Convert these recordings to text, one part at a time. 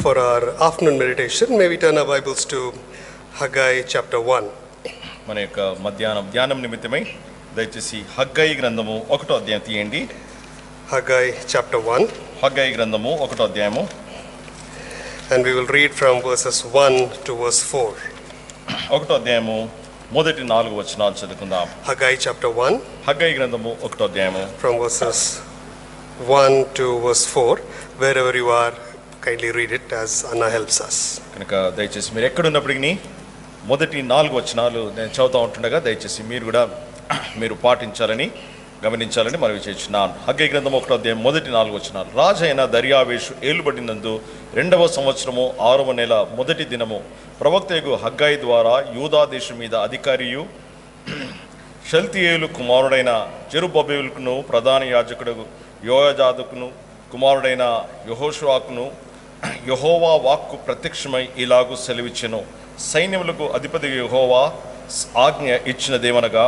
For our afternoon meditation, may we turn our Bibles to Haggai chapter 1. మన యొక్క మధ్యాహ్నం ధ్యానం నిమిత్తమై దయచేసి హగ్గై గ్రంథము 1వ అధ్యాయం తీయండి. Haggai chapter 1. హగ్గై గ్రంథము 1వ అధ్యాయము. And we will read from verses 1 to verse 4. 1వ అధ్యాయము మొదటి 4 వచనాలు చదువుకుందాం. Haggai chapter 1. హగ్గై గ్రంథము 1వ అధ్యాయము From verses 1 to verse 4. Wherever you are, kindly read it as Anna helps us. కనుక దయచేసి మీరు ఎక్కడున్నప్పటికీ మొదటి 4 వచనాలు నేను చదువుతూ ఉంటుండగా దయచేసి మీరు పాటించాలని గమనించాలని మనవి చేస్తున్నాను. హగ్గై గ్రంథం 1వ అధ్యాయం మొదటి 4 వచనాలు. రాజైన దర్యావేషు ఏలుబడినందు 2వ సంవత్సరము 6వ నెల మొదటి దినము ప్రవక్తయగు హగ్గై ద్వారా యూదా దేశం మీద అధికారియు షల్తీయేలు కుమారుడైన జెరుబ్బబెలుకును ప్రధాన యాజకుడు యోయాజాదుకును కుమారుడైన యెహోషువాకును యెహోవా వాక్కు ప్రత్యక్షమై ఇలాగు సెలవిచ్చెను. సైన్యములకు అధిపతి యెహోవా ఆజ్ఞ ఇచ్చినదేమనగా,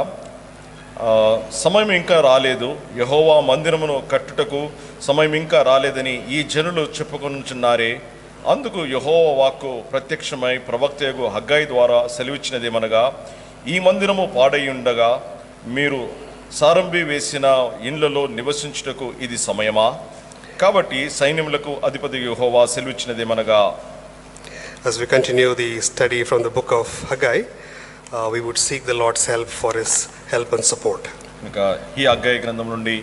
సమయం ఇంకా రాలేదు, యెహోవా మందిరమును కట్టుటకు సమయం ఇంకా రాలేదని ఈ జనులు చెప్పుకొనుచున్నారే. అందుకు యెహోవా వాక్కు ప్రత్యక్షమై ప్రవక్తయగు హగ్గై ద్వారా సెలవిచ్చినదేమనగా, ఈ మందిరము పాడైయుండగా మీరు సారంభి వేసిన ఇండ్లలో నివసించుటకు ఇది సమయమా? కాబట్టి సైన్యములకు అధిపతి యెహోవా సెలవిచ్చినదేమనగా. As we continue the study from the book of Haggai, we would seek the Lord's help for his help and support. ఇంకా ఈ హగ్గై గ్రంథం నుండి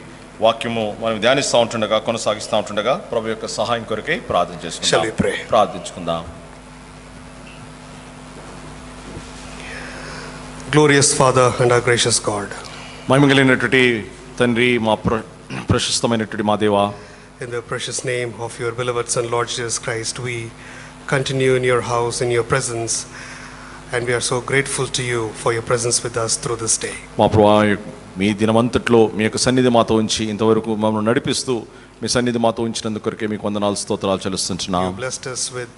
వాక్యము మనం ధ్యానిస్తూ ఉంటుండగా కొనసాగిస్తూ ఉంటుండగా ప్రభు యొక్క సహాయం కొరకై ప్రార్థన Shall we చేసుకుందాం. pray? ప్రార్థించుకుందాం. Glorious Father and our gracious God, మహిమగలిగినటువంటి తండ్రి, మా ప్రశస్తమైనటువంటి మా దేవా, in the precious name of your beloved Son Lord Jesus Christ, we continue in your house, in your presence, and we are so grateful to you for your presence with us through this day. మా ప్రభువా, మీ దినమంతట్లో మీ యొక్క సన్నిధి మాతో ఉంచి ఇంతవరకు మమ్మల్ని నడిపిస్తూ మీ సన్నిధి మాతో ఉంచినందుకు కొరకే మీకు వందనాలు స్తోత్రాలు చెల్లిస్తున్నాం. You blessed us with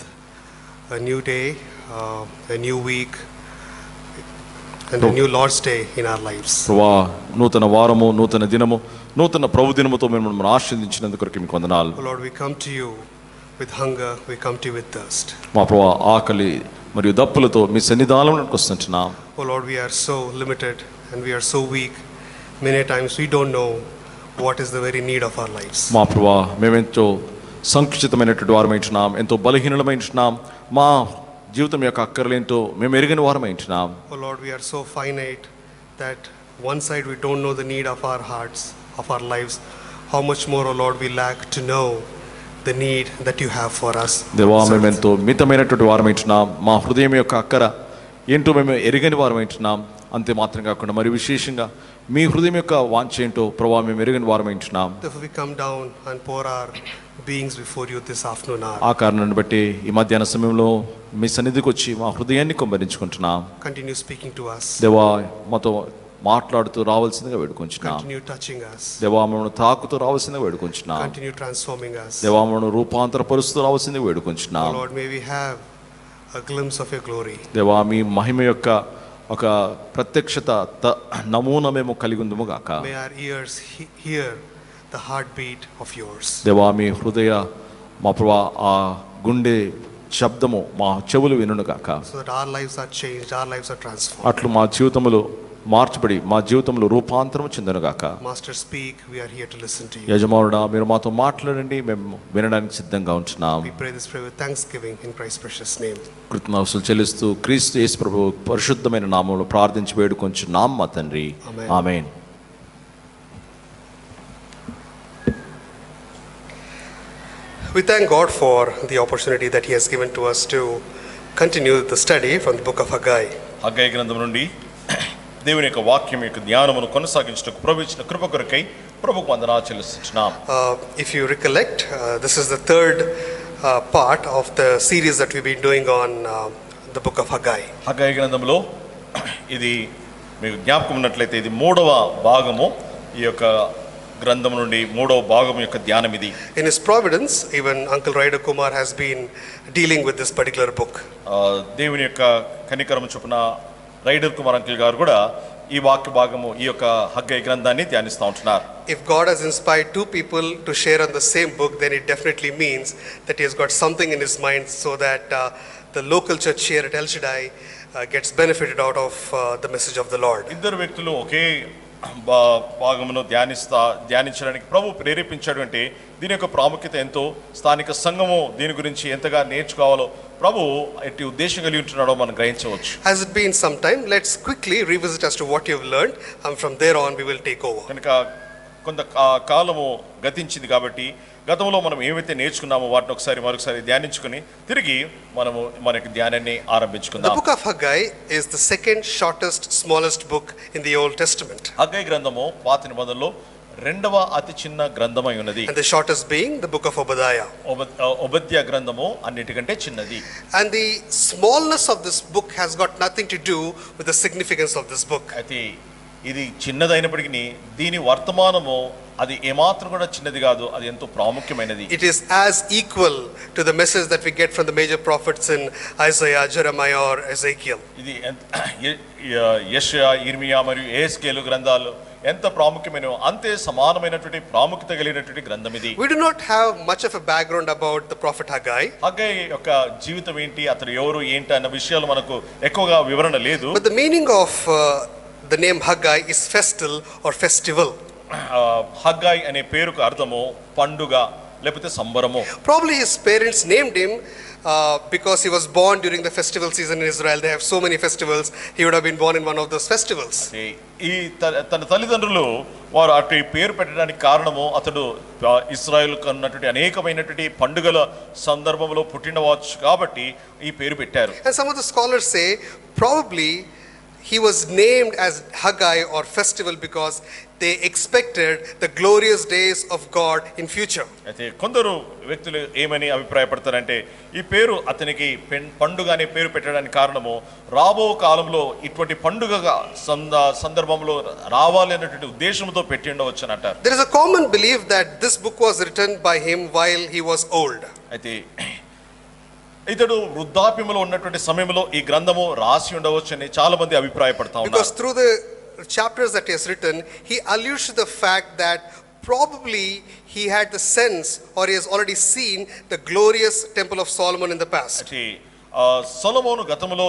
a new day, a new week, and a new Lord's Day in our lives. ప్రభువా, నూతన వారము, నూతన దినము, నూతన ప్రభు దినముతో మేము మిమ్మల్ని ఆశీర్వదించినందుకు కొరకే మీకు వందనాలు. Oh Lord, we come to you with hunger, we come to you with thirst. మా ప్రభువా, ఆకలి మరియు దప్పులతో మీ సన్నిధానంలోకి వస్తుంటున్నాం. Oh Lord, we are so limited and we are so weak. Many times we don't know what is the very need of our lives. మా ప్రభువా, మేమెంతో సంకుచితమైనటువంటి వారమైంటున్నాం, ఎంతో బలహీనమైంటున్నాం, మా జీవితం యొక్క అక్కర్లేంటో మేము ఎరిగిన వారమైంటున్నాం. Oh Lord, we are so finite that one side we don't know the need of our hearts, of our lives. How much more, oh Lord, we lack to know the need that you have for us. దేవా, మేము ఎంతో మితమైనటువంటి వారమైంటున్నాం, మా హృదయం యొక్క అక్కర ఏంటో మేము ఎరగని వారమైంటున్నాం. అంతే మాత్రం కాకుండా మరి విశేషంగా మీ హృదయం యొక్క వాంఛ ఏంటో ప్రభావ మేము ఎరగని వారమైంటున్నాం. Therefore we come down and pour our beings before you this afternoon hour. ఆ కారణాన్ని బట్టి ఈ మధ్యాహ్న సమయంలో మీ సన్నిధికి వచ్చి మా హృదయాన్ని కుమ్మరించుకుంటున్నాం. Continue speaking to us. దేవా, మాతో మాట్లాడుతూ రావాల్సిందిగా వేడుకొంచున్నాం. Continue touching us. దేవా, మమ్మల్ని తాకుతూ రావాల్సిందిగా వేడుకొంచున్నాం. Continue transforming us. దేవా, మమ్మల్ని రూపాంతరపరుస్తూ రావాల్సిందిగా వేడుకొంచున్నాం. Oh Lord, may we have a glimpse of your glory. దేవా, మీ మహిమ యొక్క ఒక ప్రత్యక్షత నమూనా మేము కలిగి ఉందము గాక. May our ears hear the heartbeat of yours. దేవా, మీ హృదయ మా ప్రభా ఆ గుండె శబ్దము మా చెవులు వినును గాక. So that our lives are changed, our lives are transformed. అట్లు మా జీవితములు మార్చబడి మా జీవితంలో రూపాంతరం చెందును గాక. Master, speak, we are here to listen to you. యజమానుడా, మీరు మాతో మాట్లాడండి, మేము వినడానికి సిద్ధంగా ఉంటున్నాం. We pray this prayer with thanksgiving in Christ's precious name. కృతజ్ఞతలు చెల్లిస్తూ క్రీస్తు యేసు ప్రభు పరిశుద్ధమైన నామములో ప్రార్థించి వేడుకొంచున్నాం మా తండ్రి. Amen. Amen. We thank God for the opportunity that he has given to us to continue the study from the book of Haggai. Haggai గ్రంథం నుండి దేవుని యొక్క వాక్యం యొక్క ధ్యానమును కొనసాగించుటకు ప్రభు ఇచ్చిన కృప కొరకై ప్రభుకు వందనాలు చెల్లిస్తున్నాం. If you recollect, this is the third part of the series that we've been doing on the book of Haggai. Haggai గ్రంథంలో ఇది మీకు జ్ఞాపకం ఉన్నట్లయితే ఇది 3వ భాగము. ఈ యొక్క గ్రంథం నుండి 3వ భాగం యొక్క ధ్యానం ఇది. In his providence, even Uncle Raider Kumar has been dealing with this particular book. దేవుని యొక్క కనికరము చొప్పున రైడర్ కుమార్ అంకిల్ గారు కూడా ఈ వాక్య భాగము ఈ యొక్క హగ్గయి గ్రంథాన్ని ధ్యానిస్తూ ఉంటున్నారు. If God has inspired two people to share on the same book, then it definitely means that he has got something in his mind so that the local church here at El Shaddai gets benefited out of the message of the Lord. ఇద్దరు వ్యక్తులు ఒకే భాగమును ధ్యానించడానికి ప్రభు ప్రేరేపించాడు అంటే దీని యొక్క ప్రాముఖ్యత ఎంతో, స్థానిక సంఘము దీని గురించి ఎంతగా నేర్చుకోవాలో ప్రభు ఎట్టి ఉద్దేశం కలిగి ఉంటున్నాడో మనం గ్రహించవచ్చు. Has it been some time? Let's quickly revisit as to what you have learned, and from there on we will take over. కనుక కొంత కాలము గతించింది కాబట్టి గతంలో మనం ఏవైతే నేర్చుకున్నామో వాటిని మరొకసారి ధ్యానించుకుని తిరిగి మనము మనకి ధ్యానాన్ని ఆరంభించుకుందాం. The book of Haggai is the second shortest, smallest book in the Old Testament. హగ్గయి గ్రంథము పాత నిబంధనలో రెండవ అతి చిన్న గ్రంథమై ఉన్నది. And the shortest being the book of Obadiah. ఒబద్య గ్రంథము అన్నిటికంటే చిన్నది. And the smallness of this book has got nothing to do with the significance of this book. అయితే ఇది చిన్నదైనప్పటికీ దీని వర్తమానము అది ఏమాత్రం కూడా చిన్నది కాదు, అది ఎంతో ప్రాముఖ్యమైనది. It is as equal to the message that we get from the major prophets in Isaiah, Jeremiah or Ezekiel. ఇది యెషయా, ఇర్మియా మరియు యెహెజ్కేలు గ్రంథాలు ఎంత ప్రాముఖ్యమైనవో అంతే సమానమైనటువంటి ప్రాముఖ్యత కలిగినటువంటి గ్రంథం ఇది. We do not have much of a background about the prophet Haggai. హగ్గయి యొక్క జీవితం ఏంటి, అతడు ఎవరు ఏంటి అన్న విషయాలు మనకు ఎక్కువగా వివరణ లేదు. But the meaning of the name Haggai is festal or festival. హగ్గయి అనే పేరుకు అర్థము పండుగ లేకపోతే సంబరము. Probably his parents named him because he was born during the festival season in Israel. They have so many festivals. He would have been born in one of those festivals. ఈ తన తల్లిదండ్రులు వారు అటు పేరు పెట్టడానికి కారణము అతడు ఇశ్రాయేలు ఉన్నటువంటి అనేకమైనటువంటి పండుగల సందర్భంలో పుట్టినవచ్చు కాబట్టి ఈ పేరు పెట్టారు. And some of the scholars say probably he was named as Haggai or festival because they expected the glorious days of God in future. అయితే కొందరు వ్యక్తులు ఏమని అభిప్రాయపడతారంటే ఈ పేరు అతనికి పండుగ అనే పేరు పెట్టడానికి కారణము రాబో కాలంలో ఇటువంటి పండుగ సందర్భంలో రావాలి అన్నటువంటి ఉద్దేశంతో పెట్టి ఉండవచ్చు అని అంటారు. There is a common belief that this book was written by him while he was old. అయితే ఇతడు వృద్ధాప్యంలో ఉన్నటువంటి సమయంలో ఈ గ్రంథము రాసి ఉండవచ్చు అని చాలా మంది అభిప్రాయపడతా ఉన్నారు. Because through the chapters that he has written, he alludes to the fact that probably he had the sense or he has already seen the glorious temple of Solomon in the past. సొలొమోను గతంలో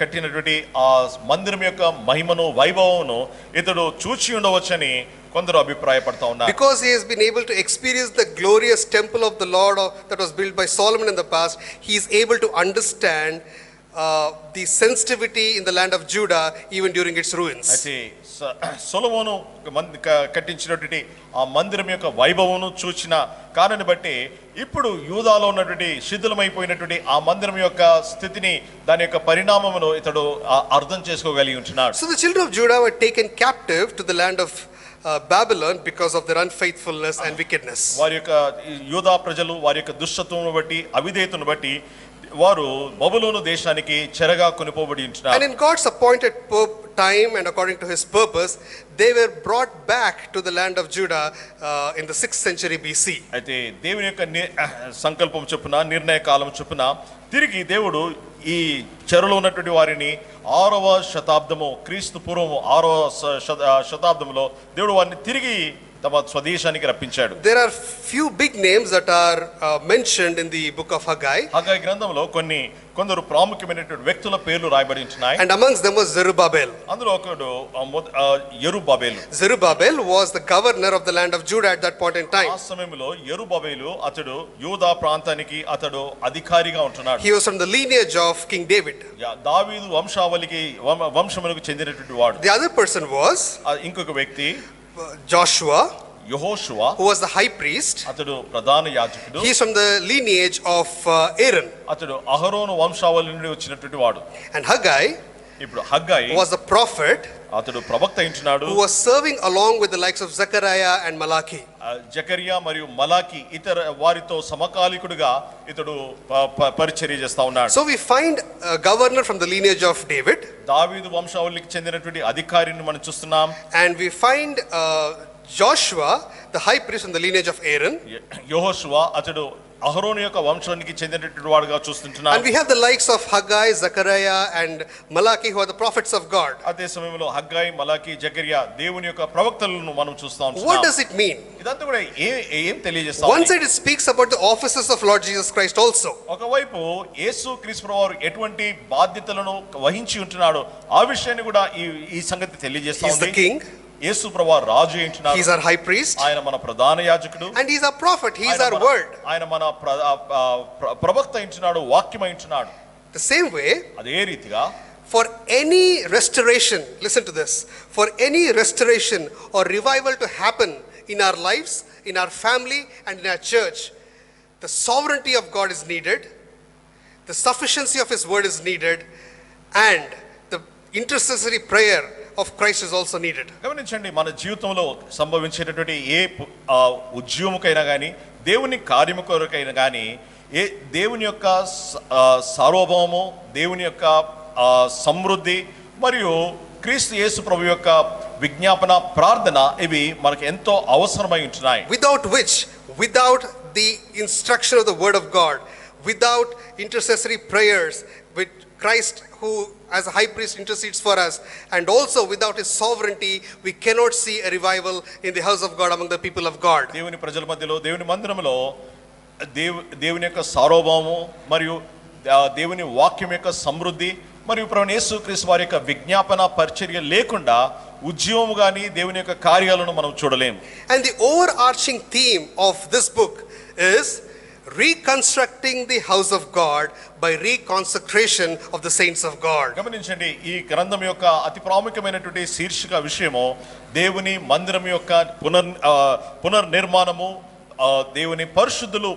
కట్టినటువంటి ఆ మందిరం యొక్క మహిమను వైభవమును ఇతడు చూచి ఉండవచ్చని కొందరు అభిప్రాయపడతా ఉన్నారు. Because he has been able to experience the glorious temple of the Lord that was built by Solomon in the past, he is able to understand the sensitivity in the land of Judah even during its ruins. అయితే సొలొమోను కట్టించినటువంటి ఆ మందిరం యొక్క వైభవమును చూచిన కారణాన్ని బట్టి ఇప్పుడు యూదాలో ఉన్నటువంటి శిథిలమైపోయినటువంటి ఆ మందిరం యొక్క స్థితిని దాని యొక్క పరిణామమును ఇతడు అర్థం చేసుకోగలిగి ఉంటున్నాడు. So the children of Judah were taken captive to the land of Babylon because of their unfaithfulness and wickedness. వారి యొక్క యూదా ప్రజలు వారి యొక్క దుష్టత్వమును బట్టి అవిధేయతను బట్టి వారు బబులోను దేశానికి చెరగా కొనిపోబడి ఉంటున్నారు. And in God's appointed time and according to his purpose, they were brought back to the land of Judah in the 6th century BC. అయితే దేవుని యొక్క సంకల్పం చొప్పున నిర్ణయ కాలం చొప్పున తిరిగి దేవుడు ఈ చెరలో ఉన్నటువంటి వారిని 6వ శతాబ్దము క్రీస్తు పూర్వము 6వ శతాబ్దంలో దేవుడు వారిని తిరిగి తమ స్వదేశానికి రప్పించాడు. There are few big names that are mentioned in the book of Haggai. హగ్గయి గ్రంథంలో కొందరు ప్రాముఖ్యమైనటువంటి వ్యక్తుల పేర్లు రాయబడి ఉన్నాయి. And amongst them was Zerubbabel. అందులో ఒకడు యెరుబ్బయలు. Zerubbabel was the governor of the land of Judah at that point in time. ఆ సమయంలో యెరుబ్బయలు అతడు యూదా ప్రాంతానికి అతడు అధికారిగా ఉంటున్నాడు. He was from the lineage of King David. దావీదు వంశమునకు చెందినటువంటి వాడు. The other person was ఇంకొక వ్యక్తి Joshua, యెహోషువ, who was the high priest. అతడు ప్రధాన యాజకుడు. He is from the lineage of Aaron. అతడు అహరోను వంశావళి నుండి వచ్చినటువంటి వాడు. And Haggai ఇప్పుడు హగ్గయి was the prophet అతడు ప్రవక్త ఉంటున్నాడు. who was serving along with the likes of Zechariah and Malachi. Zechariah మరియు మలాకి ఇతర వారితో సమకాలికుడుగా ఇతడు పరిచర్య చేస్తా ఉన్నాడు. So we find a governor from the lineage of David. దావీదు వంశావళికి చెందినటువంటి అధికారిని మనం చూస్తున్నాం. And we find Joshua, the high priest from the lineage of Aaron. యెహోషువ అతడు అహరోను యొక్క వంశానికి చెందినటువంటి వాడుగా చూస్తుంటున్నాం. And we have the likes of Haggai, Zechariah and Malachi who are the prophets of God. అదే సమయంలో హగ్గై, మలాకి, జకర్యా దేవుని యొక్క ప్రవక్తలను మనం చూస్తా What ఉంటున్నాం. does it mean? ఇదంతా కూడా ఏం తెలియజేస్తా One ఉంది? side it speaks about the offices of Lord Jesus Christ also. ఒకవైపు యేసు క్రీస్తు వారు ఎటువంటి బాధ్యతలను వహించి ఉంటున్నాడో ఆ విషయాన్ని కూడా ఈ సంగతి తెలియజేస్తా He is the ఉంది. king. యేసు ప్రభువారు రాజు He ఉంటున్నారు. is our high priest. ఆయన మన ప్రధాన యాజకుడు. And he is our prophet. He is our word. ఆయన మన ప్రవక్త ఉంటున్నాడు, వాక్యం ఉంటున్నాడు. The same way, అదే రీతిగా for any restoration, listen to this, for any restoration or revival to happen in our lives, in our family and in our church, the sovereignty of God is needed, the sufficiency of his word is needed, and the intercessory prayer of Christ is also needed. గమనించండి, మన జీవితంలో సంభవించేటటువంటి ఏ ఉద్యమకైనా కానీ, దేవుని కార్యము కొరకైనా కానీ, ఏ దేవుని యొక్క సార్వభౌమము, దేవుని యొక్క సమృద్ధి మరియు క్రీస్తు యేసు ప్రభు యొక్క విజ్ఞాపన ప్రార్థన ఇవి మనకు ఎంతో అవసరమై ఉంటున్నాయి. Without the instruction of the word of God, without intercessory prayers, with Christ who as a high priest intercedes for us, and also without his sovereignty, we cannot see a revival in the house of God among the people of God. దేవుని ప్రజల మధ్యలో, దేవుని మందిరంలో దేవుని యొక్క సార్వభౌమము మరియు దేవుని వాక్యం యొక్క సమృద్ధి మరియు ప్రభువైన యేసుక్రీస్తు వారి యొక్క విజ్ఞాపన పరిచర్య లేకుండా ఉద్యమము గాని దేవుని యొక్క కార్యాలను మనం చూడలేం. And the overarching theme of this book is reconstructing the house of God by reconsecration of the saints of God. గమనించండి, ఈ గ్రంథం యొక్క అతి ప్రాముఖ్యమైనటువంటి శీర్షిక విషయము దేవుని మందిరం యొక్క పునర్నిర్మాణము, దేవుని పరిశుద్ధులు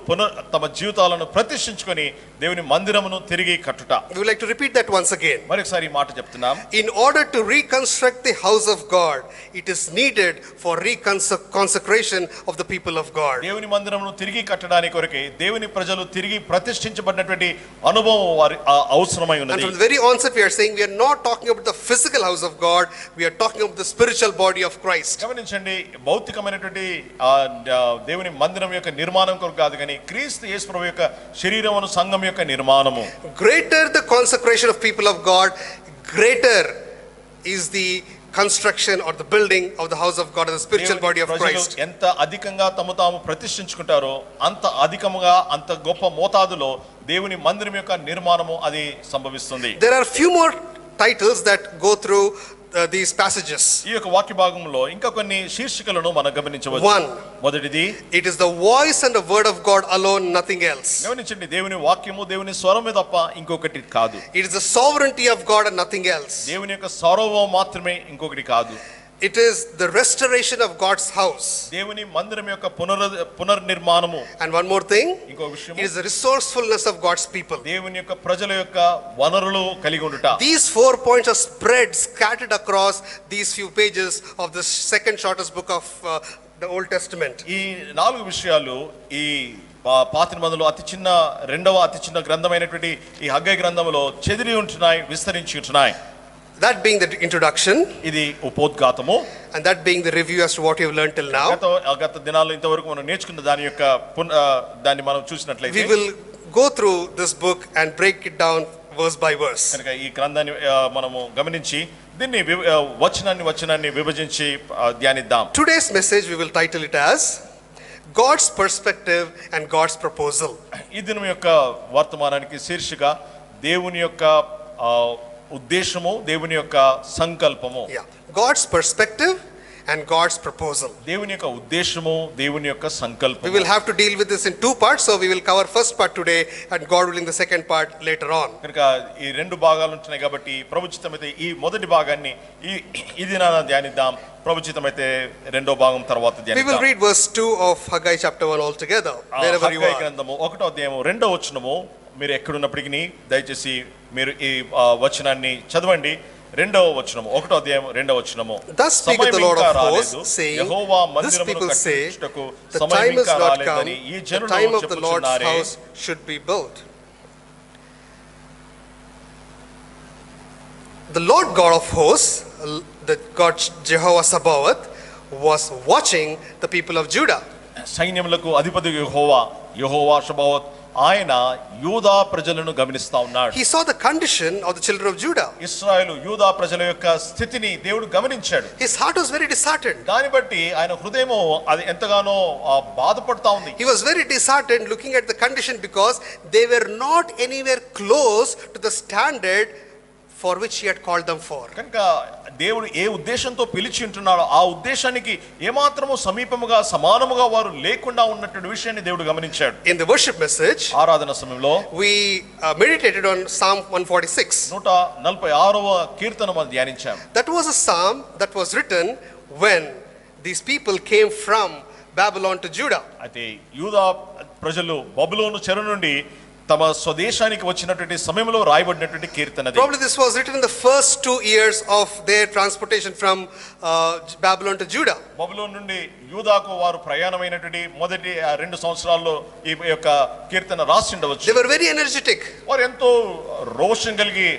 తమ జీవితాలను ప్రతిష్ఠించుకొని దేవుని మందిరమును తిరిగి కట్టుట. We would like to repeat that once again. మరొకసారి ఈ మాట చెప్తున్నాం. In order to reconstruct the house of God, it is needed for reconsecration of the people of God. దేవుని మందిరమును తిరిగి కట్టడానికి కొరకే దేవుని ప్రజలు తిరిగి ప్రతిష్ఠించబడినటువంటి అనుభవం వారి అవసరమై ఉన్నది. And from the very onset we are saying we are not talking about the physical house of God, we are talking about the spiritual body of Christ. గమనించండి, భౌతికమైనటువంటి దేవుని మందిరం యొక్క నిర్మాణం కొరకు కాదు కానీ క్రీస్తు యేసు ప్రభు యొక్క శరీరమును సంఘం యొక్క నిర్మాణము. Greater the consecration of people of God, greater is the construction or the building of the house of God, the spiritual body of Christ. ఎంత అధికంగా తాము ప్రతిష్ఠించుకుంటారో అంత అధికముగా, అంత గొప్ప మోతాదులో దేవుని మందిరం యొక్క నిర్మాణము అది సంభవిస్తుంది. There are few more titles that go through these passages. ఈ యొక్క వాక్య భాగంలో ఇంకా కొన్ని శీర్షికలను మనం గమనించవచ్చు. One, మొదటిది, it is the voice and the word of God alone, nothing else. గమనించండి, దేవుని వాక్యము, దేవుని స్వరమే తప్ప ఇంకొకటి కాదు. It is the sovereignty of God and nothing else. దేవుని యొక్క సార్వభౌమం మాత్రమే, ఇంకొకటి కాదు. It is the restoration of God's house. దేవుని మందిరం యొక్క పునర్నిర్మాణము. And one more thing, ఇంకో విషయం, it is the resourcefulness of God's people. దేవుని యొక్క ప్రజల యొక్క వనరులు కలిగి ఉండుట. These 4 points are spread, scattered across these few pages of the second shortest book of the Old Testament. ఈ 4 విషయాలు ఈ పాత నిబంధనలో రెండవ అతి చిన్న గ్రంథమైనటువంటి ఈ హగ్గై గ్రంథములో చెదిరి ఉంటున్నాయి, విస్తరించి ఉంటున్నాయి. That being the introduction, ఇది ఉపోద్ఘాతము, and that being the review as to what we have learned till now, గత దినాల్లో ఇంతవరకు మనం నేర్చుకున్న దాన్ని మనం చూసినట్లయితే, we will go through this book and break it down verse by verse. కనుక ఈ గ్రంథాన్ని మనము గమనించి దీన్ని వచనాన్ని విభజించి ధ్యానిద్దాం. Today's message we will title it as God's perspective and God's proposal. ఈ దినం యొక్క వర్తమానానికి శీర్షిక దేవుని యొక్క ఉద్దేశము, దేవుని యొక్క సంకల్పము. God's perspective and God's proposal. దేవుని యొక్క ఉద్దేశము, దేవుని యొక్క సంకల్పము. We will have to deal with this in 2 parts, so we will cover first part today and God willing the second part later on. కనుక ఈ 2 భాగాలు ఉంటున్నాయి కాబట్టి ప్రభుచితమైతే ఈ మొదటి భాగాన్ని ఈ దినాన ధ్యానిద్దాం, ప్రభుచితమైతే రెండో భాగం తర్వాత ధ్యానిద్దాం. We will read verse 2 of Haggai chapter 1 all together, wherever you are. Haggai గ్రంథము 1వ అధ్యాయము 2వ వచనము, మీరు ఎక్కడున్నప్పటికీ దయచేసి మీరు ఈ వచనాన్ని చదవండి. 2వ వచనము, 1వ అధ్యాయం 2వ వచనము. Thus speaketh the Lord of hosts, saying, This people say, the time is not come, the time of the Lord's house should be built. The Lord God of hosts, the God Jehovah Sabaoth, was watching the people of Judah. సైన్యములకు అధిపతి యెహోవా యెహోవా షబావత్ ఆయన యూదా ప్రజలను గమనిస్తా ఉన్నాడు. He saw the condition of the children of Judah. ఇశ్రాయేలు యూదా ప్రజల యొక్క స్థితిని దేవుడు గమనించాడు. His heart was very disheartened. దాన్ని బట్టి ఆయన హృదయము అది ఎంతగానో బాధపడతా ఉంది. He was very disheartened looking at the condition because they were not anywhere close to the standard for which he had called them for. కనుక దేవుడు ఏ ఉద్దేశంతో పిలిచి ఉంటున్నాడో ఆ ఉద్దేశానికి ఏమాత్రము సమీపముగా సమానముగా వారు లేకుండా ఉన్నటువంటి విషయాన్ని దేవుడు గమనించాడు. In the worship message, ఆరాధన సమయంలో we meditated on Psalm 146. 146వ కీర్తన మనం ధ్యానించాం. That was a psalm that was written when these people came from Babylon to Judah. అయితే యూదా ప్రజలు బబులోను చెర నుండి తమ స్వదేశానికి వచ్చినటువంటి సమయంలో రాయబడినటువంటి కీర్తన. Probably this was written in the first 2 years of their transportation from Babylon to Judah. బబులోను నుండి యూదాకు వారు ప్రయాణమైనటువంటి మొదటి 2 సంవత్సరాల్లో ఈ యొక్క కీర్తన రాసి ఉండవచ్చు. They were very energetic. వారు ఎంతో రోషం కలిగి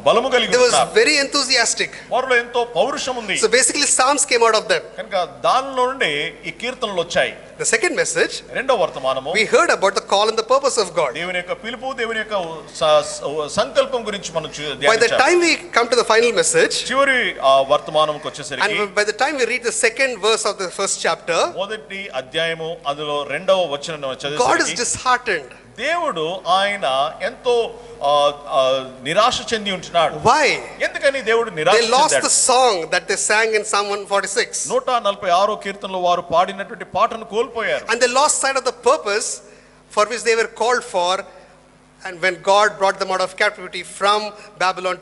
బలము కలిగి They was ఉన్నారు. very enthusiastic. వారిలో ఎంతో పౌరుషం ఉంది. So basically psalms came out of them. కనుక దానిలో నుండి ఈ కీర్తనలు వచ్చాయి. The second message, రెండవ వర్తమానము, we heard about the call and the purpose of God. దేవుని యొక్క పిలుపు, దేవుని యొక్క సంకల్పం గురించి మనం By the time we come to the final message, చివరి వర్తమానంకి వచ్చేసరికి, and by the time we read the second verse of the first chapter, మొదటి అధ్యాయము అందులో రెండవ వచనం God is చదివేసరికి disheartened. దేవుడు ఆయన ఎంతో నిరాశ చెంది ఉంటున్నాడు. Why? ఎందుకని దేవుడు నిరాశ They lost చెందాడు? the song that they sang in Psalm 146. 146వ కీర్తనలో వారు పాడినటువంటి పాటను కోల్పోయారు. And they lost sight of the purpose for which they were called for, and when God brought them out of captivity from Babylon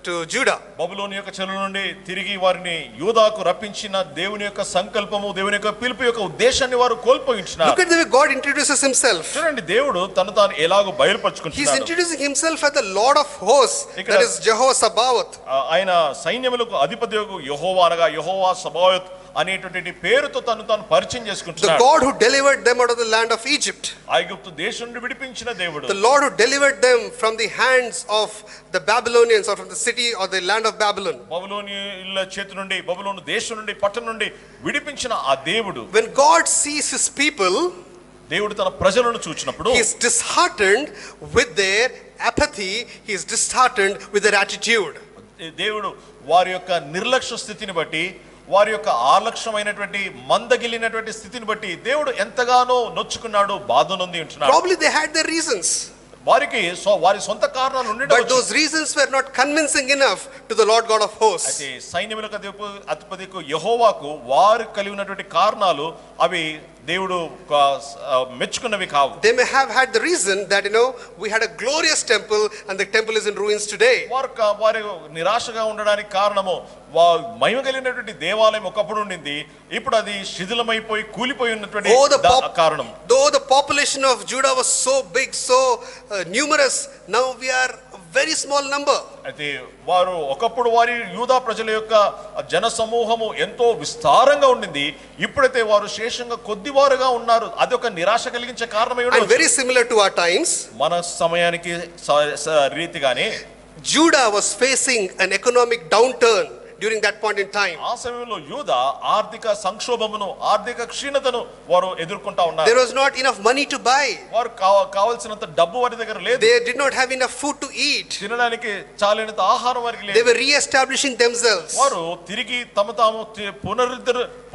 to Judah. బబులోను యొక్క చెర నుండి తిరిగి వారిని యూదాకు రప్పించిన దేవుని యొక్క సంకల్పము, దేవుని యొక్క పిలుపు యొక్క ఉద్దేశాన్ని వారు కోల్పోయి ఉంటున్నారు. Look at the way God introduces himself. చూడండి దేవుడు తాను ఎలాగో He's బయలుపరుచుకుంటున్నాడు. introducing himself as the Lord of hosts, that is Jehovah Sabaoth. ఆయన సైన్యములకు అధిపతియగు యెహోవా అనగా యెహోవా సబాయోత్ అనేటువంటి పేరుతో తాను పరిచయం The చేసుకుంటున్నాడు. God who delivered them out of the land of Egypt. ఐగుప్తు దేశం నుండి విడిపించిన దేవుడు. The Lord who delivered them from the hands of the Babylonians, or from the city or the land of Babylon. బబులోనీయుల చేతి నుండి, బబులోను దేశం నుండి, పట్టణం నుండి విడిపించిన ఆ దేవుడు. When God sees his people, దేవుడు తన ప్రజలను చూచినప్పుడు he is disheartened with their apathy, he is disheartened with their attitude. దేవుడు వారి యొక్క నిర్లక్ష్య స్థితిని బట్టి, వారి యొక్క ఆలక్ష్యమైనటువంటి మందగిలినటువంటి స్థితిని బట్టి దేవుడు ఎంతగానో నొచ్చుకున్నాడు, బాధ నొంది ఉంటున్నాడు. Probably they had their reasons, వారికి వారి సొంత కారణాలు but ఉండవచ్చు. those reasons were not convincing enough to the Lord God of hosts. అయితే సైన్యములకు అధిపతికు యెహోవాకు వారు కలిగి ఉన్నటువంటి కారణాలు అవి దేవుడు మెచ్చుకున్నవి కావు. They may have had the reason that, we had a glorious temple and the temple is in ruins today. వారి నిరాశగా ఉండడానికి కారణము మహిమ కలిగినటువంటి దేవాలయం ఒకప్పుడు ఉండింది, ఇప్పుడు అది శిథిలమైపోయి కూలిపోయి ఉన్నటువంటి కారణం. Though the population of Judah was so big, so numerous, now we are a very small number. అయితే వారు ఒకప్పుడు వారి యూదా ప్రజల యొక్క జన సమూహము ఎంతో విస్తారంగా ఉండింది, ఇప్పుడైతే వారు శేషంగా కొద్దివారుగా ఉన్నారు. అది ఒక నిరాశ కలిగించే కారణమై And very similar to our times, మన సమయానికి రీతిగానే Judah was facing an economic downturn during that point in time. ఆ సమయంలో యూదా ఆర్థిక సంక్షోభమును, ఆర్థిక క్షీణతను వారు ఎదుర్కొంటా ఉన్నారు. There was not enough money to buy. వారు కావాల్సినంత డబ్బు వారి దగ్గర లేదు. They did not have enough food to eat. తినడానికి చాలినంత ఆహారం వారికి లేదు. They were re-establishing themselves. వారు తిరిగి తాము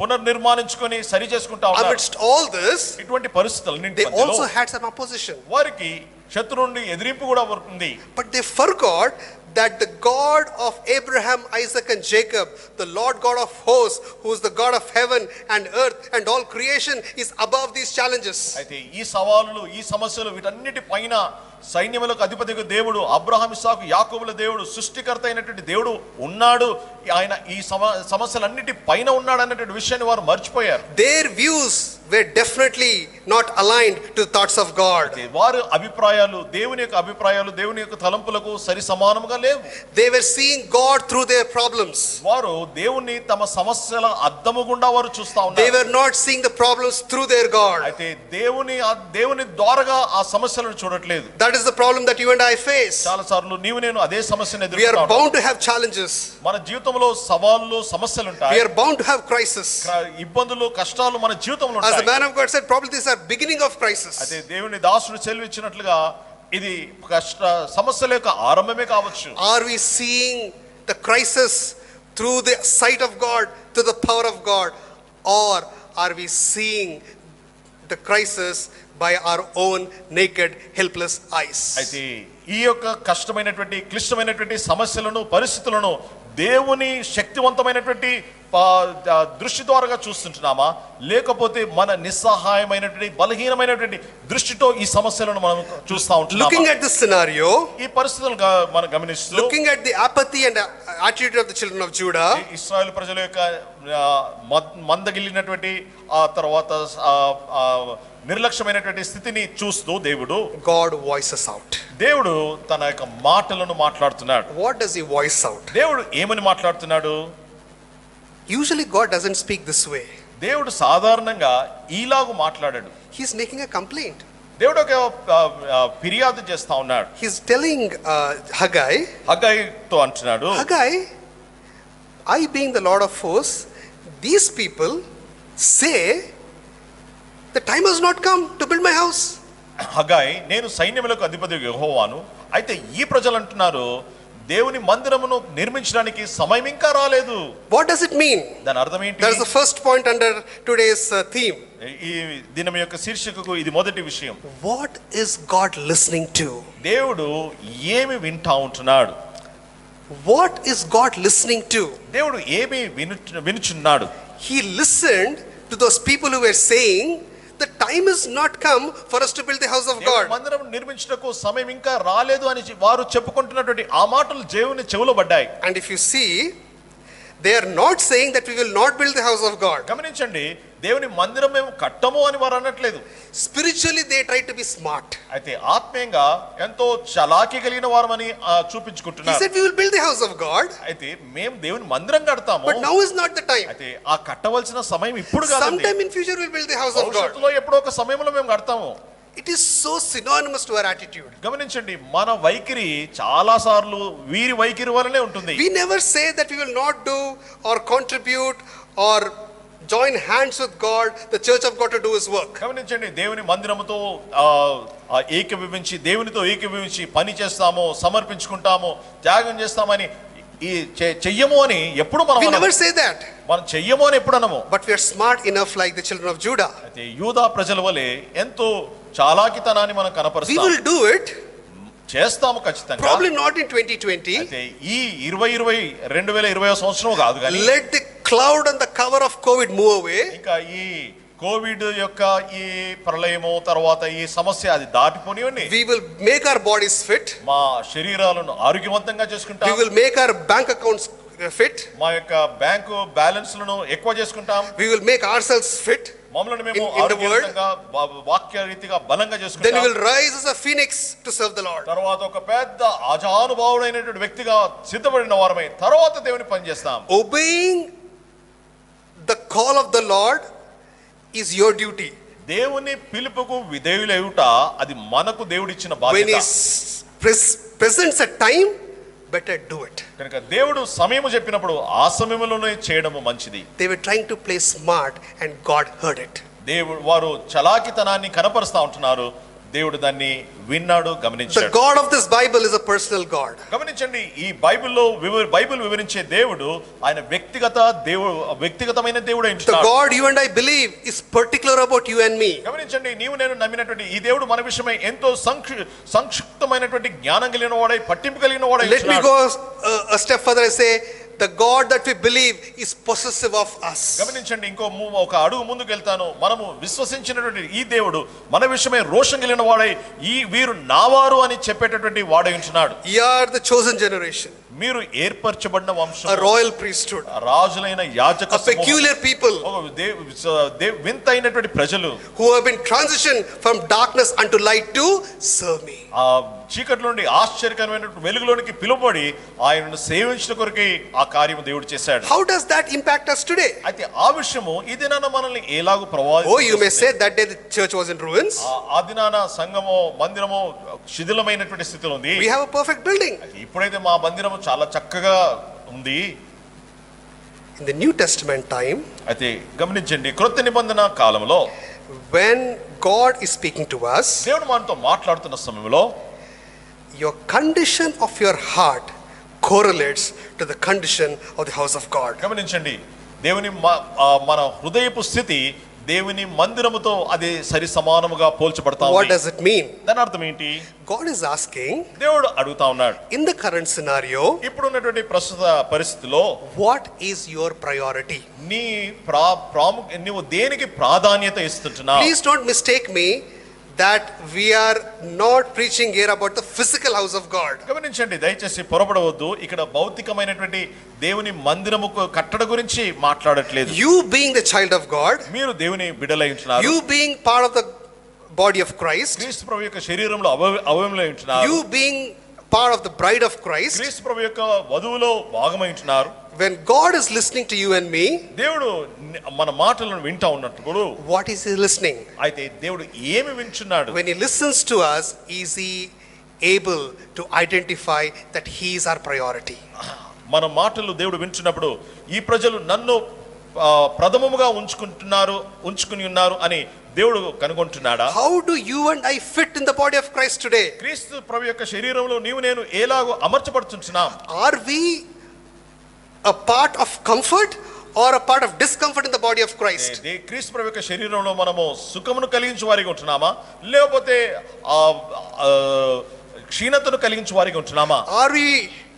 పునర్నిర్మాణించుకొని సరి చేసుకుంటా ఉన్నారు. Amidst all this, ఇటువంటి పరిస్థితులు they also had some opposition. వారికి శత్రువు నుండి ఎదిరింపు కూడా ఉంది. But they forgot that the God of Abraham, Isaac and Jacob, the Lord God of hosts, who is the God of heaven and earth and all creation, is above these challenges. అయితే ఈ సవాలులు, ఈ సమస్యలు వీటన్నిటి పైన సైన్యములకు అధిపతిగా దేవుడు, అబ్రహాము, ఇస్సాకు, యాకోబుల దేవుడు, సృష్టికర్త అయినటువంటి దేవుడు ఉన్నాడు. ఆయన ఈ సమస్యలన్నిటి పైన ఉన్నాడు అన్నటువంటి విషయాన్ని వారు మర్చిపోయారు. Their views were definitely not aligned to the thoughts of God. వారి అభిప్రాయాలు, దేవుని యొక్క అభిప్రాయాలు, దేవుని యొక్క తలంపులకు సరి సమానంగా లేవు. They were seeing God through their problems. వారు దేవుని తమ సమస్యల అద్దము గుండా వారు చూస్తా ఉన్నారు. They were not seeing the problems through their God. అయితే దేవుని ద్వారాగా ఆ సమస్యలను చూడట్లేదు. That is the problem that you and I face. చాలా సార్లు నీవు నేను అదే సమస్యను We are ఎదుర్కొంటాం. bound to have challenges. మన జీవితంలో సవాళ్లు, సమస్యలు ఉంటాయి. We are bound to have crisis. ఇబ్బందులు, కష్టాలు మన జీవితంలో As the ఉంటాయి. man of God said, probably these are beginning of crisis. అయితే దేవుని దాసుడు చెల్లించినట్లుగా ఇది సమస్యల యొక్క ఆరంభమే కావచ్చు. Are we seeing the crisis through the sight of God, through the power of God, or are we seeing the crisis by our own naked helpless eyes? అయితే ఈ యొక్క కష్టమైనటువంటి క్లిష్టమైనటువంటి సమస్యలను పరిస్థితులను దేవుని శక్తివంతమైనటువంటి దృష్టి ద్వారా చూస్తుంటున్నామా, లేకపోతే మన నిస్సహాయమైనటువంటి బలహీనమైనటువంటి దృష్టితో ఈ సమస్యలను మనం చూస్తా ఉంటున్నామా? Looking at this scenario, ఈ పరిస్థితులను మనం గమనిస్తూ, looking at the apathy and attitude of the children of Judah, ఇశ్రాయేలు ప్రజల యొక్క మందగిల్లినటువంటి ఆ తర్వాత నిర్లక్ష్యమైనటువంటి స్థితిని చూస్తూ దేవుడు God voices out. దేవుడు తన యొక్క మాటలను మాట్లాడుతున్నాడు. What does he voice out? దేవుడు ఏమని మాట్లాడుతున్నాడు? Usually God doesn't speak this way. దేవుడు సాధారణంగా ఈలాగు మాట్లాడాడు. He's making a complaint. దేవుడు ఒక ఫిర్యాదు చేస్తా ఉన్నాడు. He's telling హగ్గయితో అంటున్నాడు, Haggai, I being the Lord of hosts, these people say the time has not come to build my house. హగ్గయి, నేను సైన్యములకు అధిపతి యెహోవాను, అయితే ఈ ప్రజలు అంటున్నారు దేవుని మందిరమును నిర్మించడానికి సమయం ఇంకా రాలేదు. What does it mean? దాని అర్థం ఏంటి? That is the first point under today's theme. ఈ దినం యొక్క శీర్షికకు ఇది మొదటి విషయం. What is God listening to? దేవుడు ఏమి వింటా ఉంటున్నాడు? What is God listening to? దేవుడు ఏమి వినుచున్నాడు? He listened to those people who were saying the time is not come for us to build the house of God. మందిరం నిర్మించుటకు సమయం ఇంకా రాలేదు అని వారు చెప్పుకుంటున్నటువంటి ఆ మాటలు దేవుని చెవులో పడ్డాయి. And if you see, they are not saying that we will not build the house of God. గమనించండి, దేవుని మందిరం మేము కట్టము అని వారు అనట్లేదు. Spiritually they try to be smart. అయితే ఆత్మీయంగా ఎంతో చలాకీ కలిగిన వారమని He చూపించుకుంటున్నారు. said we will build the house of God. అయితే మేము దేవుని మందిరం కడతాము. But now is not the time. అయితే ఆ కట్టవలసిన సమయం ఇప్పుడు కాదండి. Sometime in future we will build the house of God. భవిష్యత్తులో ఎప్పుడో ఒక సమయంలో మేము కడతాము. It is so synonymous to our attitude. గమనించండి, మన వైఖరి చాలా సార్లు వీరి వైఖరి వలనే ఉంటుంది. We never say that we will not do or contribute or join hands with God, the church of God, to do his work. గమనించండి, దేవుని మందిరముతో ఏకీభవించి దేవునితో ఏకీభవించి పని చేస్తాము, సమర్పించుకుంటాము, త్యాగం చేస్తామని ఈ చెయ్యము అని ఎప్పుడు We never say that. మనం చెయ్యము అని ఎప్పుడు అనము. But we are smart enough like the children of Judah. అయితే యూదా ప్రజల వలె ఎంతో చాలాకితనాన్ని మనం We కనపరుస్తాము, will do it. చేస్తాము ఖచ్చితంగా. Probably not in 2020. అయితే ఈ 2020 సంవత్సరం కాదు కానీ Let the cloud and the cover of COVID move away. ఇంకా ఈ కోవిడ్ యొక్క ఈ ప్రళయము తర్వాత ఈ సమస్య అది దాటిపోనివ్వండి. We will make our bodies fit. మా శరీరాలను ఆరోగ్యవంతంగా చేసుకుంటాం. We will make our bank accounts fit. మా యొక్క బ్యాంకు బ్యాలెన్స్లను ఎక్కువ చేసుకుంటాం. We will make ourselves fit. మమ్మల్ని మేము in the word. ఆరోగ్యంగా వాక్య రీతిగా బలంగా Then we చేసుకుంటాం. will rise as a phoenix to serve the Lord. తర్వాత ఒక పెద్ద అజానుభావుడైనటువంటి వ్యక్తిగా సిద్ధపడిన వారమై తర్వాత దేవుని పని చేస్తాం. Obeying the call of the Lord is your duty. దేవుని పిలుపుకు విధేయులయుట అది మనకు దేవుడిచ్చిన When he బాధ్యత. presents a time, better do it. కనుక దేవుడు సమయము చెప్పినప్పుడు ఆ సమయంలోనే చేయడము మంచిది. They were trying to play smart and God heard it. దేవుడు వారు చలాకితనాన్ని కనపరుస్తా ఉంటున్నారు, దేవుడు దాన్ని విన్నాడు, The గమనించాడు. God of this Bible is a personal God. గమనించండి, ఈ బైబిల్ వివరించే దేవుడు ఆయన వ్యక్తిగతమైన దేవుడు The అయిన God you and I believe is particular about you and me. గమనించండి, నీవు నేను నమ్మినటువంటి ఈ దేవుడు మన విషయమై ఎంతో సంక్షిప్తమైనటువంటి జ్ఞానం కలిగిన వాడై, పట్టింపు కలిగిన వాడై. Let me go a step further and say the God that we believe is possessive of us. గమనించండి, ఒక అడుగు ముందుకు వెళ్తాను. మనము విశ్వసించినటువంటి ఈ దేవుడు మన విషయమై రోషం కలిగిన వాడై ఈ వీరు నావారు అని చెప్పేటటువంటి వాడై ఉంటున్నాడు. You are the chosen generation, మీరు ఏర్పరచబడిన వంశం, a royal priesthood, రాజులైన యాజక a peculiar people వింతైనటువంటి ప్రజలు who have been transitioned from darkness unto light to serve me. ఆ చీకటి నుండి ఆశ్చర్యకరమైన వెలుగులోనికి పిలువబడి ఆయనను సేవించిన కొరకే ఆ కార్యము దేవుడు చేశాడు. How does that impact us today? అయితే ఆ విషయము ఈ దినాన మనల్ని ఎలాగూ Oh, you may say that day the church was in ruins. ఆ దినాన సంఘము మందిరము శిథిలమైనటువంటి స్థితిలో ఉంది. We have a perfect building. ఇప్పుడైతే మా మందిరము చాలా చక్కగా ఉంది. In the New Testament time, అయితే గమనించండి, క్రొత్త నిబంధన కాలంలో when God is speaking to us, దేవుడు మనతో మాట్లాడుతున్న సమయంలో your condition of your heart correlates to the condition of the house of God. గమనించండి, దేవుని మన హృదయపు స్థితి దేవుని మందిరముతో అది సరి సమానముగా పోల్చబడతా ఉంది. What does it mean? దాని అర్థం ఏంటి? God is asking, దేవుడు అడుగుతా ఉన్నాడు, in the current scenario, ఇప్పుడు ఉన్నటువంటి ప్రస్తుత పరిస్థితిలో what is your priority? నీ నువ్వు దేనికి ప్రాధాన్యత ఇస్తుంటున్నావు? Please don't mistake me that we are not preaching here about the physical house of God. గమనించండి, దయచేసి పొరపడవద్దు. ఇక్కడ భౌతికమైనటువంటి దేవుని మందిరము కట్టడ గురించి మాట్లాడట్లేదు. You being the child of God, మీరు దేవుని బిడ్డలై ఉంటున్నారు. you being part of the body of Christ, క్రీస్తు ప్రభు యొక్క శరీరంలో అవయవములై ఉంటున్నారు. you being part of the bride of Christ, క్రీస్తు ప్రభు యొక్క వధువులో భాగమై ఉంటున్నారు. when God is listening to you and me, దేవుడు మన మాటలను వింటా ఉన్నప్పుడు what is he listening? అయితే దేవుడు ఏమి వింటున్నాడు? When he listens to us, is he able to identify that he is our priority? మన మాటలు దేవుడు వింటున్నప్పుడు ఈ ప్రజలు నన్ను ప్రథమముగా ఉంచుకుని ఉన్నారు అని దేవుడు కనుగొంటున్నాడా? How do you and I fit in the body of Christ today? క్రీస్తు ప్రభు యొక్క శరీరంలో నీవు నేను ఎలాగో అమర్చబడుతున్నాం? Are we a part of comfort or a part of discomfort in the body of Christ? క్రీస్తు ప్రభు యొక్క శరీరంలో మనము సుఖమును కలిగించే వారిగా ఉంటున్నామా, లేకపోతే క్షీణతను కలిగించే వారిగా ఉంటున్నామా? Are we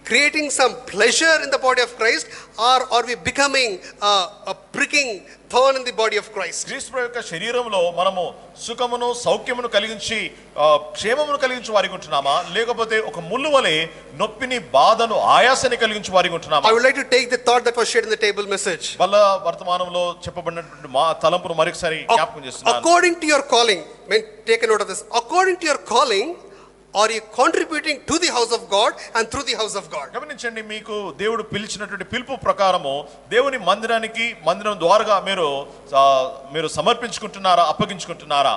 creating some pleasure in the body of Christ, or are we becoming a pricking thorn in the body of Christ? క్రీస్తు ప్రభు యొక్క శరీరంలో మనము సుఖమును సౌఖ్యమును కలిగించి క్షేమమును కలిగించే వారిగా ఉంటున్నామా, లేకపోతే ఒక ముళ్ళు వలె నొప్పిని బాధను ఆయాసాన్ని కలిగించే వారిగా ఉంటున్నామా? I would like to take the thought that was shared in the table message. వల్ల వర్తమానంలో చెప్పబడినటువంటి మా తలంపును మరొకసారి జ్ఞాపకం చేస్తున్నాను. According to your calling, take a note of this. According to your calling, are you contributing to the house of God and through the house of God? గమనించండి, మీకు దేవుడు పిలిచినటువంటి పిలుపు ప్రకారము దేవుని మందిరం ద్వారా మీరు సమర్పించుకుంటున్నారా, అప్పగించుకుంటున్నారా?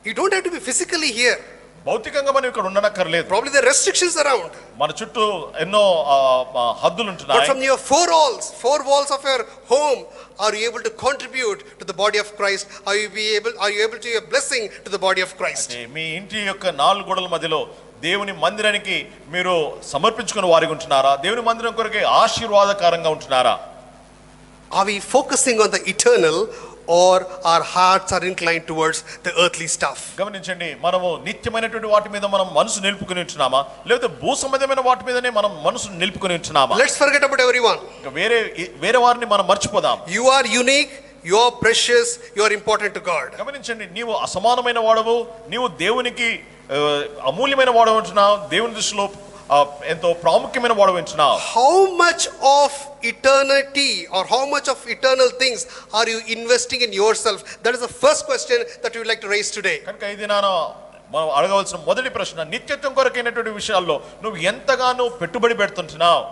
You don't have to be physically here. భౌతికంగా మనం ఇక్కడ ఉండనక్కర్లేదు. Probably there are restrictions around. మన చుట్టూ ఎన్నో హద్దులు ఉంటున్నాయి. But from your four walls of your home, are you able to contribute to the body of Christ? Are you able to be a blessing to the body of Christ? మీ ఇంటి యొక్క నాలుగు గోడల మధ్యలో దేవుని మందిరానికి మీరు సమర్పించుకున్న వారిగా ఉంటున్నారా? దేవుని మందిరం కొరకే ఆశీర్వాదకరంగా ఉంటున్నారా? Are we focusing on the eternal, or our hearts are inclined towards the earthly stuff? గమనించండి, మనము నిత్యమైనటువంటి వాటి మీద మనం మనసు నిలుపుకొని ఉంటున్నామా, లేకపోతే భూ సంబంధమైన వాటి మీదనే మనం మనసు నిలుపుకొని ఉంటున్నామా? Let's forget about everyone. వేరే వారిని మనం మర్చిపోదాం. You are unique, you are precious, you are important to God. గమనించండి, నీవు అసమానమైన వాడవు, నీవు దేవునికి అమూల్యమైన వాడవు అంటున్నావు, దేవుని దృష్టిలో ఎంతో ప్రాముఖ్యమైన వాడవు అంటున్నావు. How much of eternity or how much of eternal things are you investing in yourself? That is the first question that we would like to raise today. కనుక ఇది మనం అడగవలసిన మొదటి ప్రశ్న, నిత్యత్వం కొరకైనటువంటి విషయాల్లో నువ్వు ఎంతగానో పెట్టుబడి పెడుతుంటున్నావు?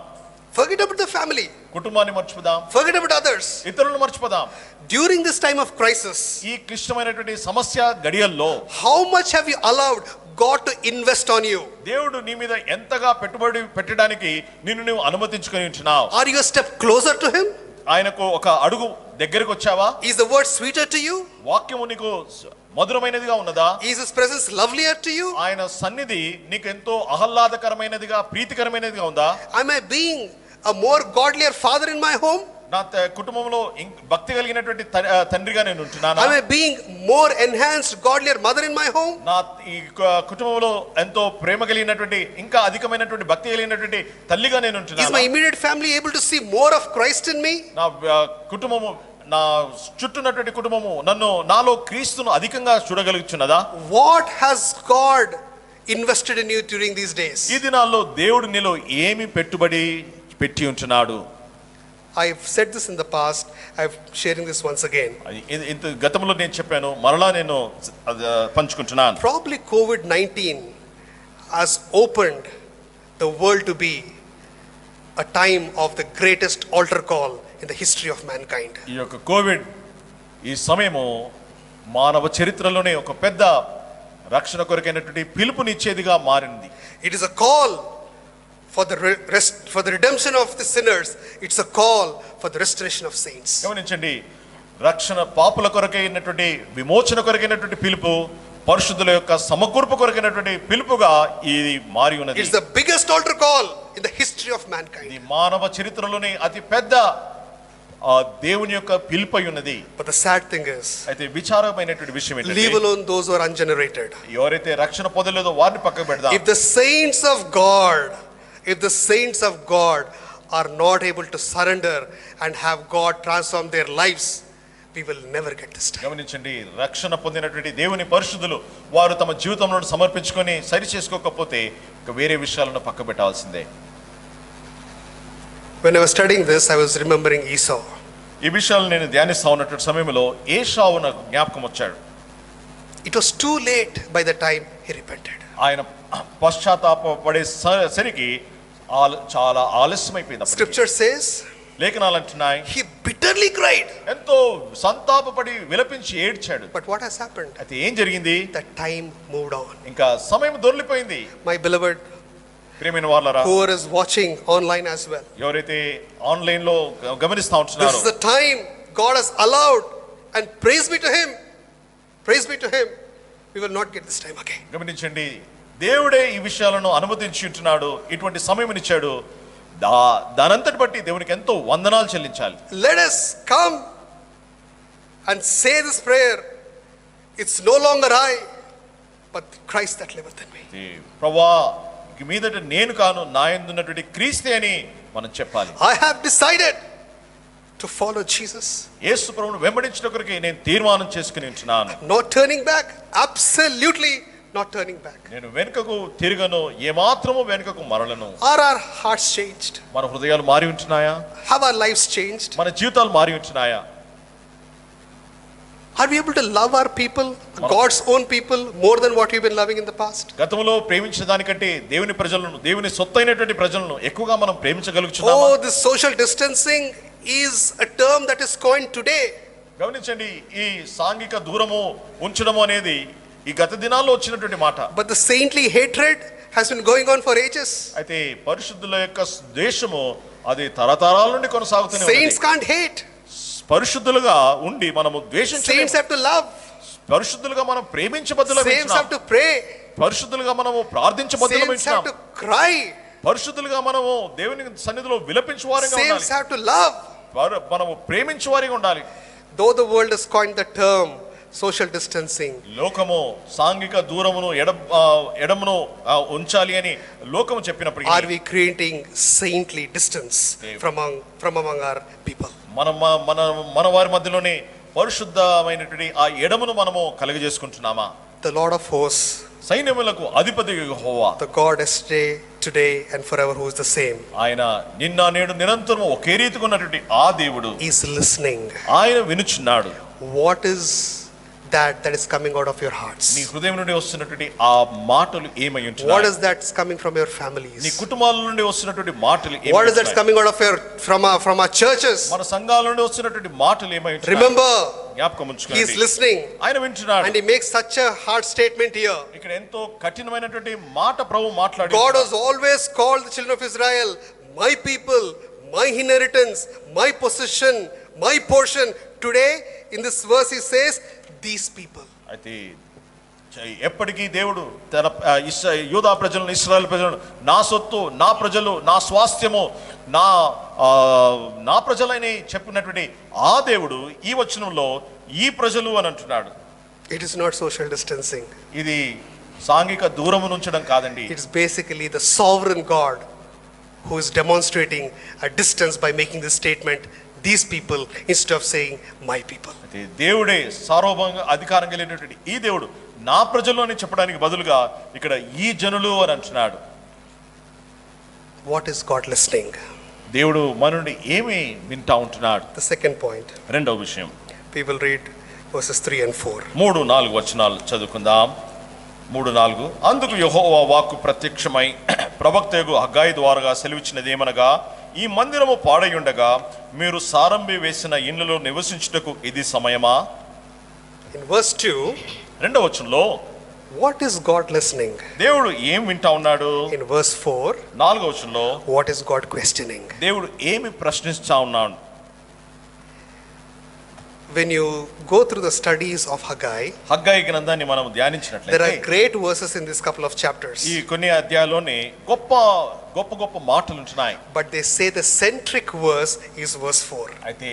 Forget about the family. కుటుంబాన్ని మర్చిపోదాం. Forget about others. ఇతరులను మర్చిపోదాం. During this time of crisis, ఈ క్లిష్టమైనటువంటి సమస్య గడియల్లో how much have you allowed God to invest on you? దేవుడు నీ మీద ఎంతగా పెట్టుబడి పెట్టడానికి నిన్ను అనుమతించుకొని ఉంటున్నావు? Are you a step closer to him? ఆయనకు ఒక అడుగు దగ్గరికి వచ్చావా? Is the word sweeter to you? వాక్యము నీకు మధురమైనదిగా ఉన్నదా? Is his presence lovelier to you? ఆయన సన్నిధి నీకు ఎంతో ఆహ్లాదకరమైనదిగా ప్రీతికరమైనదిగా ఉందా? Am I being a more godlier father in my home? నా కుటుంబంలో భక్తి కలిగినటువంటి తండ్రిగా నేను ఉంటున్నాను. Am I being more enhanced godlier mother in my home? నా ఈ కుటుంబంలో ఎంతో ప్రేమ కలిగినటువంటి ఇంకా అధికమైనటువంటి భక్తి కలిగినటువంటి తల్లిగా నేను ఉంటున్నాను. Is my immediate family able to see more of Christ in me? నా కుటుంబము, నా చుట్టూన్నటువంటి కుటుంబము నాలో క్రీస్తును అధికంగా చూడగలుగుతున్నదా? What has God invested in you during these days? ఈ దినాల్లో దేవుడు నీలో ఏమి పెట్టుబడి పెట్టి ఉంటున్నాడు? I've said this in the past, I'm sharing this once again. ఇంత గతంలో నేను చెప్పాను, మరలా నేను పంచుకుంటున్నాను. Probably COVID-19 has opened the world to be a time of the greatest altar call in the history of mankind. ఈ యొక్క Covid ఈ సమయము మానవ చరిత్రలోనే ఒక పెద్ద రక్షణ కొరకైనటువంటి పిలుపునిచ్చేదిగా మారింది. It is a call for the redemption of the sinners. It's a call for the restoration of saints. గమనించండి, రక్షణ పాపుల కొరకైనటువంటి విమోచన కొరకైనటువంటి పిలుపు, పరిశుద్ధుల యొక్క సమకూర్పు కొరకైనటువంటి పిలుపుగా ఇది మారి ఉన్నది. It's the biggest altar call in the history of mankind. ఇది మానవ చరిత్రలోనే అతి పెద్ద దేవుని యొక్క పిలుపై ఉన్నది. But the sad thing is, అయితే విచారమైనటువంటి విషయం leave ఏంటంటే, alone those who are ungenerated. ఎవరైతే రక్షణ పొందలేదో వారిని పక్కకు పెడదాం. If the saints of God are not able to surrender and have God transform their lives, we will never get this time. గమనించండి, రక్షణ పొందినటువంటి దేవుని పరిశుద్ధులు వారు తమ జీవితంలో సమర్పించుకొని సరి చేసుకోకపోతే ఇక వేరే విషయాలను పక్క పెట్టాల్సిందే. When I was studying this, I was remembering Esau. ఈ విషయాలు నేను ధ్యానిస్తా ఉన్నటువంటి సమయంలో ఏశావు నాకు జ్ఞాపకం వచ్చాడు. It was too late by the time he repented. ఆయన పశ్చాత్తాపపడే సరికి చాలా ఆలస్యమైపోయింది. Scripture says, లేఖనాలు అంటున్నాయి, he bitterly cried. ఎంతో సంతాపపడి విలపించి ఏడ్చాడు. But what has happened? అయితే ఏం జరిగింది? The time moved on. ఇంకా సమయం దొర్లిపోయింది. My beloved, ప్రియమైన వారలారా, who is watching online as well, ఎవరైతే ఆన్లైన్ లో గమనిస్తా this ఉంటున్నారో, is the time God has allowed, and praise be to him, we will not get this time again. గమనించండి, దేవుడే ఈ విషయాలను అనుమతించి ఉంటున్నాడు, ఇటువంటి సమయం ఇచ్చాడు. దానంతటి బట్టి దేవునికి ఎంతో వందనాలు చెల్లించాలి. Let us come and say this prayer. It's no longer I, but Christ that liveth in me. ప్రభువా, ఇక మీదట నేను కాను, నా యందున్నటువంటి క్రీస్తే అని మనం చెప్పాలి. I have decided to follow Jesus. యేసు ప్రభువును వెంబడించుట కొరకే నేను తీర్మానం చేసుకుని ఉంటున్నాను. No turning back. Absolutely not turning back. నేను వెనుకకు తిరగను, ఏమాత్రము వెనుకకు మరలను. Are our hearts changed? మన హృదయాలు మారి ఉంటున్నాయా? Have our lives changed? మన జీవితాలు మారి ఉంటున్నాయా? Are we able to love our people, God's own people, more than what we've been loving in the past? గతంలో ప్రేమించిన దానికంటే దేవుని ప్రజలను, దేవుని సొత్తైనటువంటి ప్రజలను ఎక్కువగా మనం ప్రేమించగలుగుతున్నామా? Oh, this social distancing is a term that is coined today. గమనించండి, ఈ సాంఘిక దూరము ఉంచడము అనేది ఈ గత దినాల్లో వచ్చినటువంటి మాట. But the saintly hatred has been going on for ages. అయితే పరిశుద్ధుల యొక్క ద్వేషము అది తరతరాల నుండి కొనసాగుతూనే Saints ఉంది. can't hate. పరిశుద్ధులుగా ఉండి మనము Saints ద్వేషించలేము. have to love. పరిశుద్ధులుగా మనం ప్రేమించబద్దులమై Saints have ఉంటున్నాం. to pray. పరిశుద్ధులుగా మనము ప్రార్థించబద్దులమై Saints have ఉంటున్నాం. to cry. పరిశుద్ధులుగా మనము దేవుని సన్నిధిలో విలపించు వారిగా Saints ఉండాలి. have to love. మనము ప్రేమించు వారిగా ఉండాలి. Though the world has coined the term social distancing, లోకము సాంఘిక దూరమును ఎడమును ఉంచాలి అని లోకము చెప్పినప్పటికీ, are we creating saintly distance from among our people? మన వారి మధ్యలోనే పరిశుద్ధమైనటువంటి ఆ ఎడమును మనము కలుగజేసుకుంటున్నామా? The Lord of hosts, సైన్యములకు అధిపతి యెహోవా, the God yesterday, today and forever, who is the same, ఆయన నిన్న నేడు నిరంతరం ఒకే రీతిగా ఉన్నటువంటి ఆ దేవుడు is listening. ఆయన వినుచున్నాడు. What is that is coming out of your hearts? నీ హృదయం నుండి వస్తున్నటువంటి ఆ మాటలు ఏమై What ఉంటున్నాయి? is that's coming from your నీ families? కుటుంబాల నుండి వస్తున్నటువంటి మాటలు ఏమై What is that's ఉంటున్నాయి? coming out of from our churches? మన సంఘాల నుండి వస్తున్నటువంటి మాటలు ఏమై ఉంటున్నాయి? Remember, జ్ఞాపకం he is ఉంచుకోండి, listening, ఆయన వింటున్నాడు. and he makes such a hard statement here. ఇక్కడ ఎంతో కఠినమైనటువంటి మాట ప్రభు మాట్లాడి, God has always called the children of Israel my people, my inheritance, my possession, my portion. Today in this verse he says these people. అయితే ఎప్పటికీ దేవుడు తన యూదా ప్రజలను, ఇశ్రాయేల్ ప్రజలను నా సొత్తు, నా ప్రజలు, నా స్వాస్థ్యము, నా ప్రజలని చెప్పినటువంటి ఆ దేవుడు ఈ వచనంలో ఈ ప్రజలు అని అంటున్నాడు. It is not social distancing. ఇది సాంఘిక దూరము నుంచడం కాదండి. It is basically the sovereign God who is demonstrating a distance by making this statement, these people, instead of saying my people. అయితే దేవుడే సార్వభౌమ అధికారం కలిగినటువంటి ఈ దేవుడు నా ప్రజలు అని చెప్పడానికి బదులుగా ఇక్కడ ఈ జనులు అని అంటున్నాడు. What is God listening? దేవుడు మన నుండి ఏమి వింటా ఉంటున్నాడు? The second point, రెండవ విషయం, we will read verses 3 and 4. 3-4 వచనాలు చదువుకుందాం. 3-4. అందుకు యెహోవా వాక్కు ప్రత్యక్షమై ప్రవక్తయగు హగ్గాయి ద్వారాగా సెలవిచ్చినదేమనగా, ఈ మందిరము పాడయుండగా మీరు సారంభి వేసిన ఇండ్లలో నివసించుటకు ఇది సమయమా? In verse 2, రెండవ వచనంలో what is God listening? దేవుడు ఏం వింటా ఉన్నాడు? In verse 4, 4వ వచనంలో what is God questioning? దేవుడు ఏమి ప్రశ్నిస్తా ఉన్నాడు? when you go through the studies of Haggai, హగ్గయి గ్రంథాన్ని మనం there ధ్యానించినట్లయితే are great verses in this couple of chapters. ఈ కొన్ని అధ్యాయాల్లోని గొప్ప గొప్ప గొప్ప మాటలు ఉంటున్నాయి. But they say the centric verse is verse 4. అయితే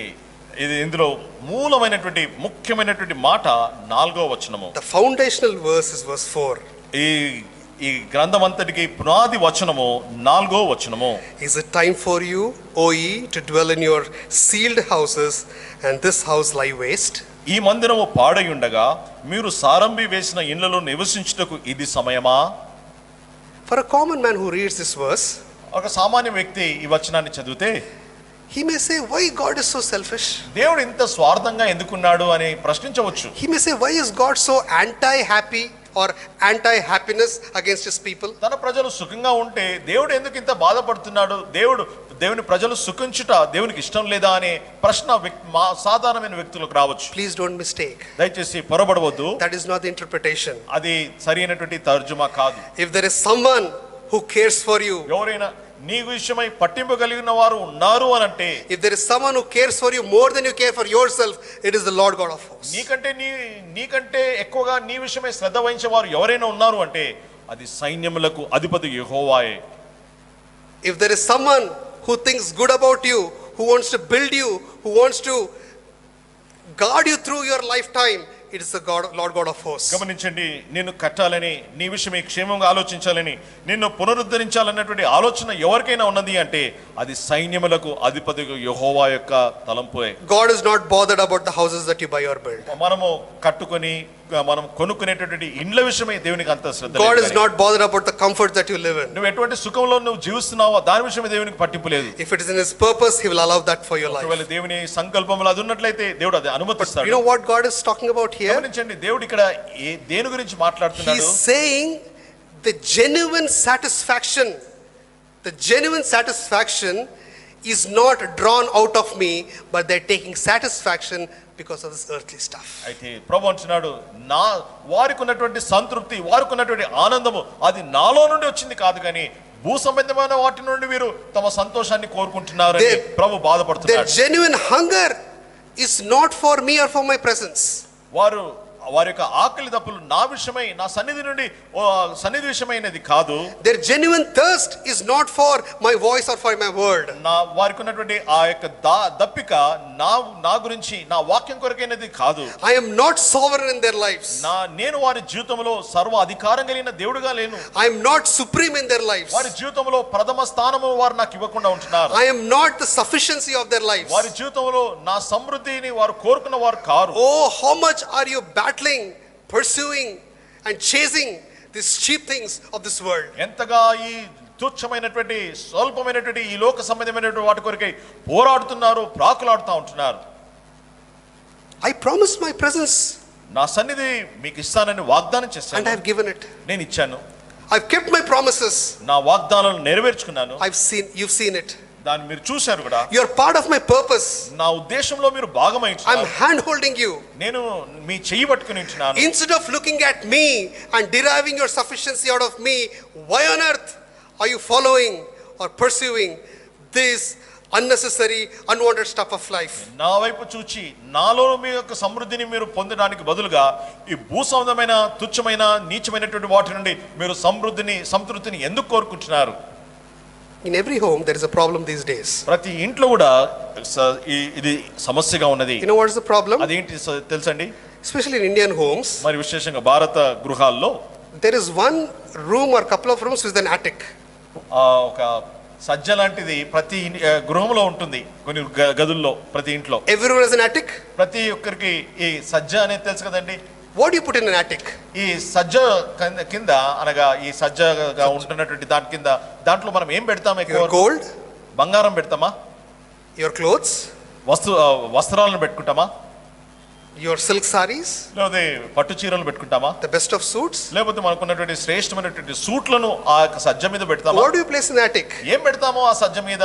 ఇది ఇందులో మూలమైనటువంటి ముఖ్యమైనటువంటి మాట 4వ వచనము. The foundational verse is verse 4. ఈ గ్రంథం అంతటికి పునాది వచనము 4వ వచనము. Is it time for you, O ye, to dwell in your sealed houses, and this house lie waste? ఈ మందిరము పాడై ఉండగా మీరు సారంభి వేసిన ఇళ్లలో నివసించుటకు ఇది సమయమా? For a common man who reads this verse, ఒక సామాన్య వ్యక్తి ఈ వచనాన్ని చదివితే he may say, why God is so selfish? దేవుడు ఇంత స్వార్థంగా ఎందుకున్నాడు అని ప్రశ్నించవచ్చు. He may say, why is God so anti-happy or anti-happiness against his people? తన ప్రజలు సుఖంగా ఉంటే దేవుడు ఎందుకు ఇంత బాధపడుతున్నాడు? దేవుని ప్రజలు సుఖించుట దేవునికి ఇష్టం లేదా అనే ప్రశ్న సాధారణమైన వ్యక్తులకు రావచ్చు. Please don't mistake. దయచేసి పొరబడవద్దు. That is not the interpretation. అది సరైనటువంటి తర్జుమా కాదు. If there is someone who cares for you, ఎవరైనా నీ విషయమై పట్టింపు కలిగిన వారు ఉన్నారు అని అంటే, if there is someone who cares for you more than you care for yourself, it is the Lord God of hosts. నీకంటే ఎక్కువగా నీ విషయమై శ్రద్ధ వహించే వారు ఎవరైనా ఉన్నారు అంటే అది సైన్యములకు అధిపతి యెహోవాయే. If there is someone who thinks good about you, who wants to build you, who wants to guard you through your lifetime, it is the Lord God of hosts. గమనించండి, నిన్ను కట్టాలని, నీ విషయమై క్షేమంగా ఆలోచించాలని, నిన్ను పునరుద్ధరించాలన్నటువంటి ఆలోచన ఎవరికైనా ఉన్నది అంటే అది సైన్యములకు అధిపతి యెహోవా యొక్క తలంపుయే. God is not bothered about the houses that you buy or build. మనము కట్టుకొని మనం కొనుక్కునేటటువంటి ఇండ్ల విషయమై దేవునికి అంత శ్రద్ధ లేదు. God is not bothered about the comfort that you live in. నువ్వు ఎటువంటి సుఖంలో నువ్వు జీవిస్తున్నావో దాని విషయమై దేవునికి పట్టింపు లేదు. If it is in his purpose, he will allow that for your life. ఒకవేళ దేవుని సంకల్పంలో అది ఉన్నట్లయితే దేవుడు అది అనుమతిస్తాడు. You know what God is talking about here? గమనించండి, దేవుడు ఇక్కడ దేని గురించి మాట్లాడుతున్నాడు? He is saying the genuine satisfaction is not drawn out of me, but they're taking satisfaction because of this earthly stuff. అయితే ప్రభువు అంటున్నాడు, వారికి ఉన్నటువంటి సంతృప్తి, వారికి ఉన్నటువంటి ఆనందము అది నాలో నుండి వచ్చింది కాదు కానీ భూ సంబంధమైన వాటి నుండి వీరు తమ సంతోషాన్ని కోరుకుంటున్నారని ప్రభు బాధపడుతున్నాడు. Their genuine hunger is not for me or for my presence. వారి యొక్క ఆకలి దప్పులు నా విషయమై, నా సన్నిధి విషయమైనది కాదు. Their genuine thirst is not for my voice or for my word. వారికి ఉన్నటువంటి ఆ యొక్క దప్పిక నా గురించి, నా వాక్యం కొరకైనది కాదు. I am not sovereign in their lives. నేను వారి జీవితంలో సర్వ అధికారం కలిగిన దేవుడుగా లేను. I am not supreme in their lives. వారి జీవితంలో ప్రథమ స్థానము వారు నాకు ఇవ్వకుండా ఉంటున్నారు. I am not the sufficiency of their lives. వారి జీవితంలో నా సమృద్ధిని వారు కోరుకున్న వారు car. Oh, how much are you battling, pursuing and chasing these cheap things of this world? ఎంతగా ఈ తుచ్చమైనటువంటి స్వల్పమైనటువంటి ఈ లోక సంబంధమైనటువంటి వాటి కొరకై పోరాడుతున్నారు, ప్రాకులాడుతూ ఉంటున్నారు. I promised my presence నా సన్నిధి మీకు ఇస్తానని వాగ్దానం చేశాను, and I have given it. నేను ఇచ్చాను. I've kept my promises. నా వాగ్దానాలను నెరవేర్చుకున్నాను. You've seen it. దాన్ని మీరు చూశారు కూడా. You're part of my purpose. నా ఉద్దేశంలో మీరు భాగమై ఉంటున్నారు. I'm hand holding you. నేను మీ చెయ్యి పట్టుకుని ఉంటున్నాను. Instead of looking at me and deriving your sufficiency out of me, why on earth are you following or pursuing this unnecessary unwanted stuff of life? నా వైపు చూచి నాలో మీ యొక్క సమృద్ధిని మీరు పొందడానికి బదులుగా ఈ భూసంబంధమైన తుచ్చమైన నీచమైనటువంటి వాటి నుండి మీరు సంతృప్తిని ఎందుకు కోరుకుంటున్నారు? In every home there is a problem these days. ప్రతి ఇంట్లో కూడా ఇది సమస్యగా ఉన్నది. You know what is the problem? అదేంటి తెలుసండి? Especially in Indian homes, మరి విశేషంగా భారత గృహాల్లో there is one room or couple of rooms with an attic. ఒక సజ్జ లాంటిది ప్రతి గృహంలో ఉంటుంది, కొన్ని గదుల్లో, ప్రతి ఇంట్లో. Everyone has an attic. ప్రతి ఒక్కరికి ఈ సజ్జ అనేది తెలుసు కదండి. What do you put in an attic? ఈ సజ్జ కింద అనగా ఈ సజ్జగా ఉంటున్నటువంటి దాంట్లో మనం ఏం పెడతాం? ఎక్కువ gold, బంగారం పెడతామా? your clothes, వస్త్రాలను పెట్టుకుంటామా? your silk sarees, లేకపోతే పట్టు చీరలు పెట్టుకుంటామా? the best of suits, లేకపోతే మనకున్నటువంటి శ్రేష్టమైనటువంటి సూట్లను ఆ సజ్జ మీద పెడతామా? what do you place in the attic? ఏం పెడతామో ఆ సజ్జ మీద?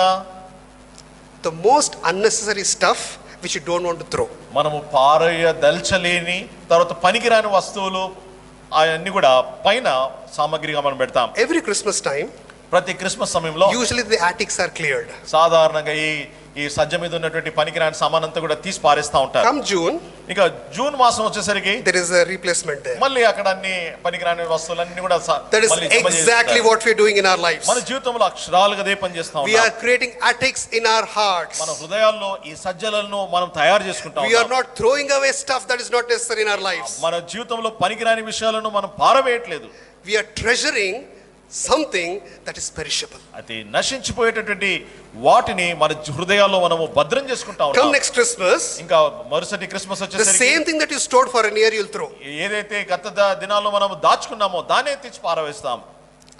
The most unnecessary stuff which you don't want to throw. మనము పారయదల్చలేని తర్వాత పనికిరాని వస్తువులు అవన్నీ కూడా పైన సామగ్రిగా మనం పెడతాం. Every Christmas time, ప్రతి క్రిస్మస్ సమయంలో usually the attics are cleared. సాధారణంగా ఈ ఈ సజ్జ మీద ఉన్నటువంటి పనికిరాని సామానంతా కూడా తీసి పారేస్తా ఉంటారు. Come June, ఇక జూన్ మాసం వచ్చేసరికి there is a replacement there. మళ్ళీ అక్కడ అన్ని పనికిరాని వస్తువులన్నీ కూడా That is exactly what we are doing in our lives. మన జీవితంలో అక్షరాలుగా అదే పని చేస్తా We ఉన్నాం. are creating attics in our hearts. మన హృదయాల్లో ఈ సజ్జలను మనం తయారు చేసుకుంటాం. We are not throwing away stuff that is not necessary in our lives. మన జీవితంలో పనికిరాని విషయాలను మనం పారవేయట్లేదు. We are treasuring something that is perishable. అది నశించిపోయేటటువంటి వాటిని మన హృదయాల్లో మనము భద్రం చేసుకుంటా Come ఉంటాం. next Christmas, ఇంకా మరుసటి క్రిస్మస్ the వచ్చేసరికి same thing that you stored for a year you'll throw. ఏదైతే గత దినాల్లో మనం దాచుకున్నామో దాన్నే తెచ్చి పారవేస్తాం.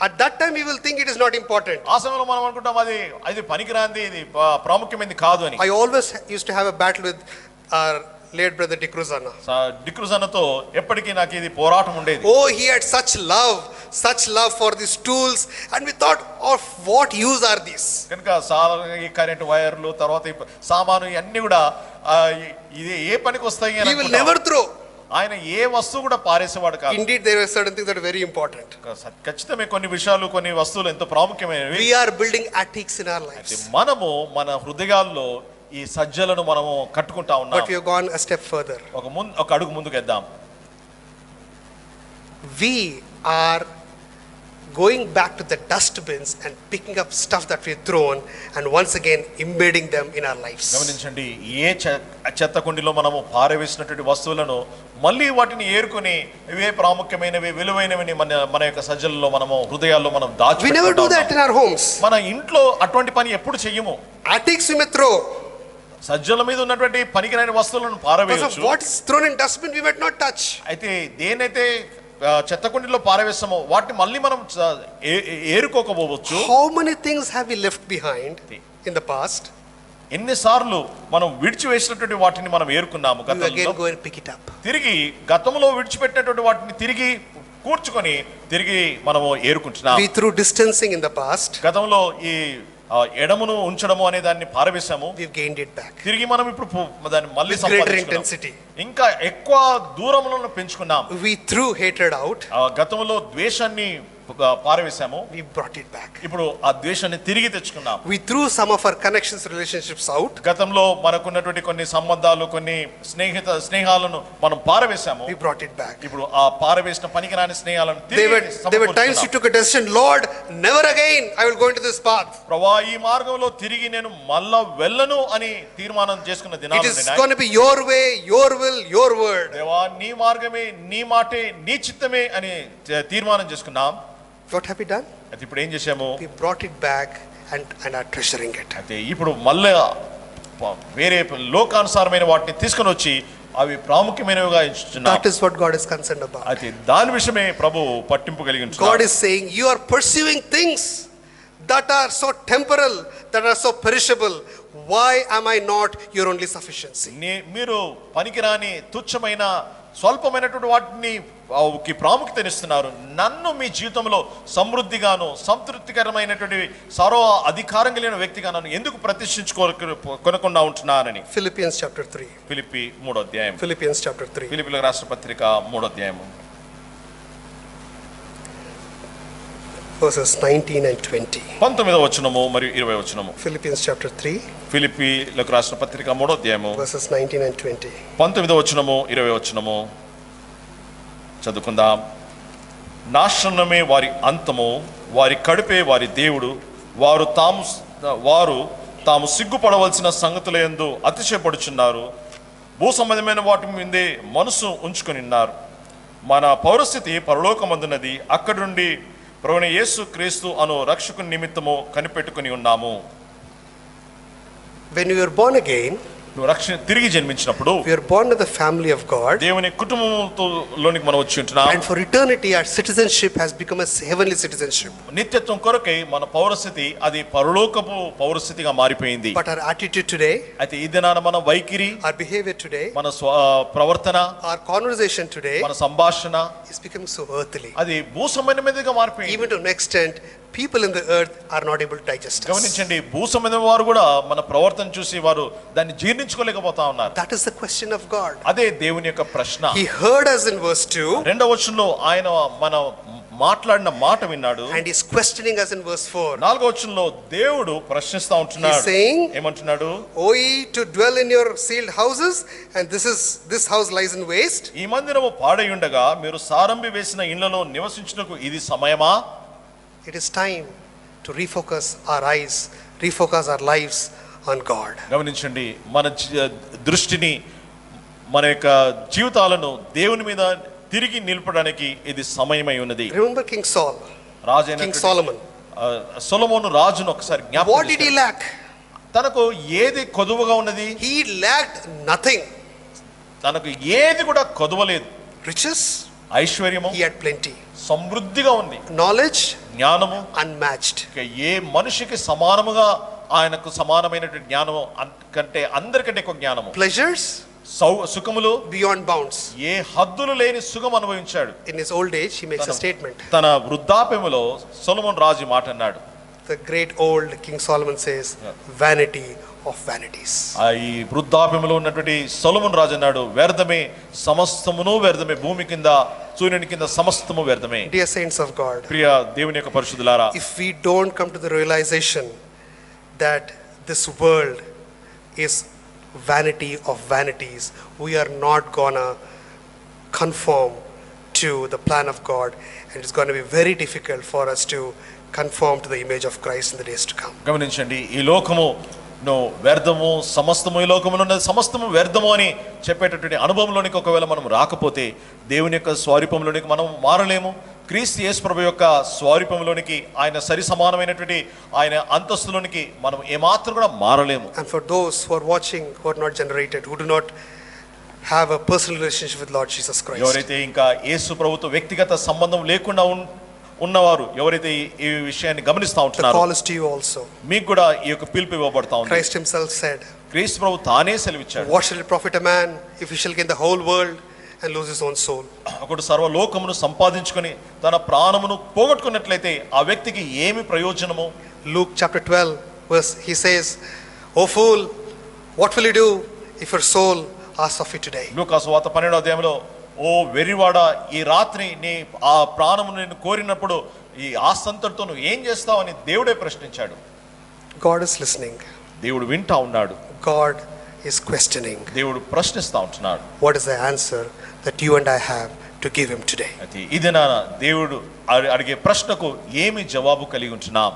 At that time we will think it is not important. ఆ సమయంలో మనం అనుకుంటాం అది పనికిరాంది, ఇది ప్రాముఖ్యమైనది కాదు అని. I always used to have a battle with our late brother Dick Ruzana. డిక్రుజన్నతో ఎప్పటికీ నాకు ఇది పోరాటం ఉండేది. Oh, he had such love for these tools, and we thought, of what use are these? కనుక ఈ కరెంట్ వైర్లు తర్వాత ఈ సామాను ఇవన్నీ కూడా ఇది ఏ పనికి వస్తాయి అని He will never throw. ఆయన ఏ వస్తువు కూడా పారేసేవాడు కాదు. Indeed, there were certain things that are very important. ఖచ్చితమే కొన్ని విషయాలు, కొన్ని వస్తువులు ఎంతో ప్రాముఖ్యమైనవి. We are building attics in our lives. మనము మన హృదయాల్లో ఈ సజ్జలను మనము కట్టుకుంటా ఉన్నాం. But we have gone a step further. ఒక అడుగు ముందుకేద్దాం. We are going back to the dustbins and picking up stuff that we have thrown and once again embedding them in our lives. గమనించండి, ఏ చెత్త కుండీలో మనము పారవేసినటువంటి వస్తువులను మళ్ళీ వాటిని ఏరుకొని ఇవే ప్రాముఖ్యమైనవి, విలువైనవి మన యొక్క సజ్జలలో మనము హృదయాల్లో మనం దాచి. We never do that in our homes. మన ఇంట్లో అటువంటి పని ఎప్పుడు చెయ్యము. Attics we may throw. Sajjala మీద ఉన్నటువంటి పనికిరాని వస్తువులను పారవేయవచ్చు. What is thrown in dustbin we might not touch. అయితే దేనైతే చెత్త కుండీలో పారవేస్తామో వాటిని మళ్ళీ మనం ఏరుకోకపోవచ్చు. How many things have we left behind in the past? ఎన్నిసార్లు మనం విడిచివేసినటువంటి వాటిని మనం ఏరుకున్నాము We again గతంలో. go and pick it up. తిరిగి గతంలో విడిచిపెట్టినటువంటి వాటిని తిరిగి కూర్చుకొని తిరిగి మనము ఏరుకుంటున్నాం. We threw distancing in the past. గతంలో ఈ ఎడమును ఉంచడము అనే దాన్ని పారవేశాము. We've gained it back. తిరిగి మనం ఇప్పుడు దాన్ని మళ్ళీ With greater సంపాదించుకున్నాం. intensity. ఇంకా ఎక్కువ దూరములను పెంచుకున్నాం. We threw hatred out. గతంలో ద్వేషాన్ని పారవేశాము. We brought it back. ఇప్పుడు ఆ ద్వేషాన్ని తిరిగి తెచ్చుకున్నాం. We threw some of our connections, relationships out. గతంలో మనకున్నటువంటి కొన్ని సంబంధాలు, కొన్ని స్నేహాలను మనం పారవేశాము. We brought it back. ఇప్పుడు ఆ పారవేసిన పనికిరాని స్నేహాలను There were times you took a decision, Lord, never again I will go into this path. ప్రభువా, ఈ మార్గంలో తిరిగి నేను మళ్ళా వెళ్ళను అని తీర్మానం చేసుకున్న It దినాలు is ఉన్నాయి. going to be your way, your will, your word. దేవా, నీ మార్గమే, నీ మాటే, నీ చిత్తమే అని తీర్మానం చేసుకున్నాం. What have we done? అయితే ఇప్పుడు ఏం చేశాము? We brought it back and are treasuring it. అయితే ఇప్పుడు మళ్ళీ వేరే లోకానుసారమైన వాటిని తీసుకొని వచ్చి అవి ప్రాముఖ్యమైనవిగా ఎంచుచున్నాం. That is what God is concerned about. అయితే దాని విషయమే ప్రభు పట్టింపు కలిగి ఉంటున్నాడు. God is saying you are pursuing things that are so temporal, that are so perishable. Why am I not your only sufficiency? మీరు పనికిరాని తుచ్చమైన స్వల్పమైనటువంటి వాటిని ప్రాముఖ్యతనిస్తున్నారు. నన్ను మీ జీవితంలో సమృద్ధిగాను సంతృప్తికరమైనటువంటి సర్వ అధికారం కలిగిన వ్యక్తిగా నన్ను ఎందుకు ప్రతిష్ఠించుకోకుండా ఉంటున్నానని. Philippians chapter 3. ఫిలిప్పి 3వ అధ్యాయం. Philippians chapter 3. ఫిలిప్పీయులకు రాసిన పత్రిక 3వ అధ్యాయం verses 19 and 20. 19వ వచనము మరియు 20వ వచనము. Philippians chapter 3. ఫిలిప్పీయులకు రాసిన పత్రిక 3వ అధ్యాయము verses 19 and 20. 19వ వచనము 20వ వచనము చదువుకుందాం. నాశనమే వారి అంతము, వారి కడుపే వారి దేవుడు. వారు తాము సిగ్గుపడవలసిన సంగతుల యందు అతిశయపడుచున్నారు. భూ సంబంధమైన వాటి మీదే మనసు ఉంచుకొని ఉన్నారు. మన పౌరస్థితి పరలోకమందున్నది. అక్కడి నుండి ప్రభువైన యేసు క్రీస్తు అను రక్షకుని నిమిత్తము కనిపెట్టుకుని ఉన్నాము. When you are born again, నువ్వు తిరిగి జన్మించినప్పుడు we are born to the family of God. దేవుని కుటుంబంలోనికి మనం వచ్చి ఉంటున్నాం. And for eternity our citizenship has become a heavenly citizenship. నిత్యత్వం కొరకై మన పౌరస్థితి అది పరలోకపు పౌరస్థితిగా మారిపోయింది. But our attitude today, అయితే ఈ దినాన మన వైఖరి, our behavior today, మన ప్రవర్తన, our conversation today మన సంభాషణ is becoming so earthly. అది భూ సంబంధమైనదిగా మారిపోయింది. Even to an extent people in the earth are not able to digest us. గమనించండి, భూసంబంధం వారు కూడా మన ప్రవర్తన చూసి వారు దాన్ని జీర్ణించుకోలేకపోతా ఉన్నారు. That is the question of God. అదే దేవుని యొక్క ప్రశ్న. He heard us in verse 2. రెండవ వచనంలో ఆయన మన మాట్లాడిన మాట విన్నాడు. And he's questioning us in verse 4. నాలుగవ వచనంలో దేవుడు ప్రశ్నిస్తా ఉంటున్నాడు. He's saying, ఏమంటున్నాడు? O ye to dwell in your sealed houses, and this house lies in waste. ఈ మందిరము పాడై ఉండగా మీరు సారంభి వేసిన ఇళ్లలో నివసించుటకు ఇది సమయమా? It is time to refocus our eyes, refocus our lives on God. గమనించండి, మన దృష్టిని, మన యొక్క జీవితాలను దేవుని మీద తిరిగి నిలపడానికి ఇది సమయమై ఉన్నది. Remember King Saul, King Solomon. సొలొమోను రాజును ఒకసారి What జ్ఞాపకం did he చేసుకోండి. lack? తనకు ఏది కొదువగా ఉన్నది? He lacked nothing. తనకు ఏది కూడా కొదవలేదు. Riches, ఐశ్వర్యము he had plenty. సమృద్ధిగా ఉంది. Knowledge, జ్ఞానము unmatched. ఏ మనిషికి సమానముగా ఆయనకు సమానమైనటువంటి జ్ఞానము కంటే అందరికంటే ఎక్కువ జ్ఞానము. Pleasures, సుఖములు beyond bounds. ఏ హద్దులు లేని సుఖం అనుభవించాడు. In his old age, he makes a statement. తన వృద్ధాప్యములో సొలొమోను రాజు మాట అన్నాడు. The great old King Solomon says, vanity of vanities. ఈ వృద్ధాప్యములో ఉన్నటువంటి సొలొమోను రాజు అన్నాడు, వ్యర్థమే, సమస్తమును వ్యర్థమే, భూమి కింద సూర్యుని కింద సమస్తము వ్యర్థమే. Dear saints of God, ప్రియ దేవుని యొక్క పరిశుద్ధులారా, if we don't come to the realization that this world is vanity of vanities, we are not gonna conform to the plan of God, and it's going to be very difficult for us to conform to the image of Christ in the days to come. గమనించండి, ఈ లోకము వ్యర్థము, సమస్తము ఈ లోకములో ఉన్నది సమస్తము వ్యర్థము అని చెప్పేటటువంటి అనుభవంలోనికి ఒకవేళ మనం రాకపోతే దేవుని యొక్క స్వరూపంలోనికి మనం మారలేము. క్రీస్తు యేసు ప్రభు యొక్క స్వరూపంలోనికి, ఆయన సరి సమానమైనటువంటి ఆయన అంతస్తులోనికి మనం ఏమాత్రం కూడా మారలేము. And for those who are watching, who are not generated, who do not have a personal relationship with Lord Jesus Christ, ఎవరైతే ఇంకా యేసు ప్రభుతో వ్యక్తిగత సంబంధం లేకుండా ఉన్నవారు ఎవరైతే ఈ విషయాన్ని గమనిస్తూ the ఉంటున్నారో, call is to you also. మీకు కూడా ఈ యొక్క పిలుపు ఇవ్వబడతా ఉంది. Christ himself said, క్రీస్తు ప్రభు తానే సెలవిచ్చాడు, what shall it profit a man if he shall gain the whole world and lose his own soul? ఒకడు సర్వలోకమును సంపాదించుకొని తన ప్రాణమును పోగొట్టుకున్నట్లయితే ఆ వ్యక్తికి ఏమి ప్రయోజనము? Luke chapter 12 verse, he says, O fool, what will you do if your soul asks of you today? లూకా సువార్త 12వ అధ్యాయంలో, ఓ వెర్రివాడా, ఈ రాత్రి నీ ఆ ప్రాణము నేను కోరినప్పుడు ఈ ఆస్తంతటితో నువ్వు ఏం చేస్తావు అని దేవుడే ప్రశ్నించాడు. God is listening. దేవుడు వింటా ఉన్నాడు. God is questioning. దేవుడు ప్రశ్నిస్తా ఉంటున్నాడు. What is the answer that you and I have to give him today? అయితే ఇది నా దేవుడు అడిగే ప్రశ్నకు ఏమి జవాబు కలిగి ఉంటున్నాం?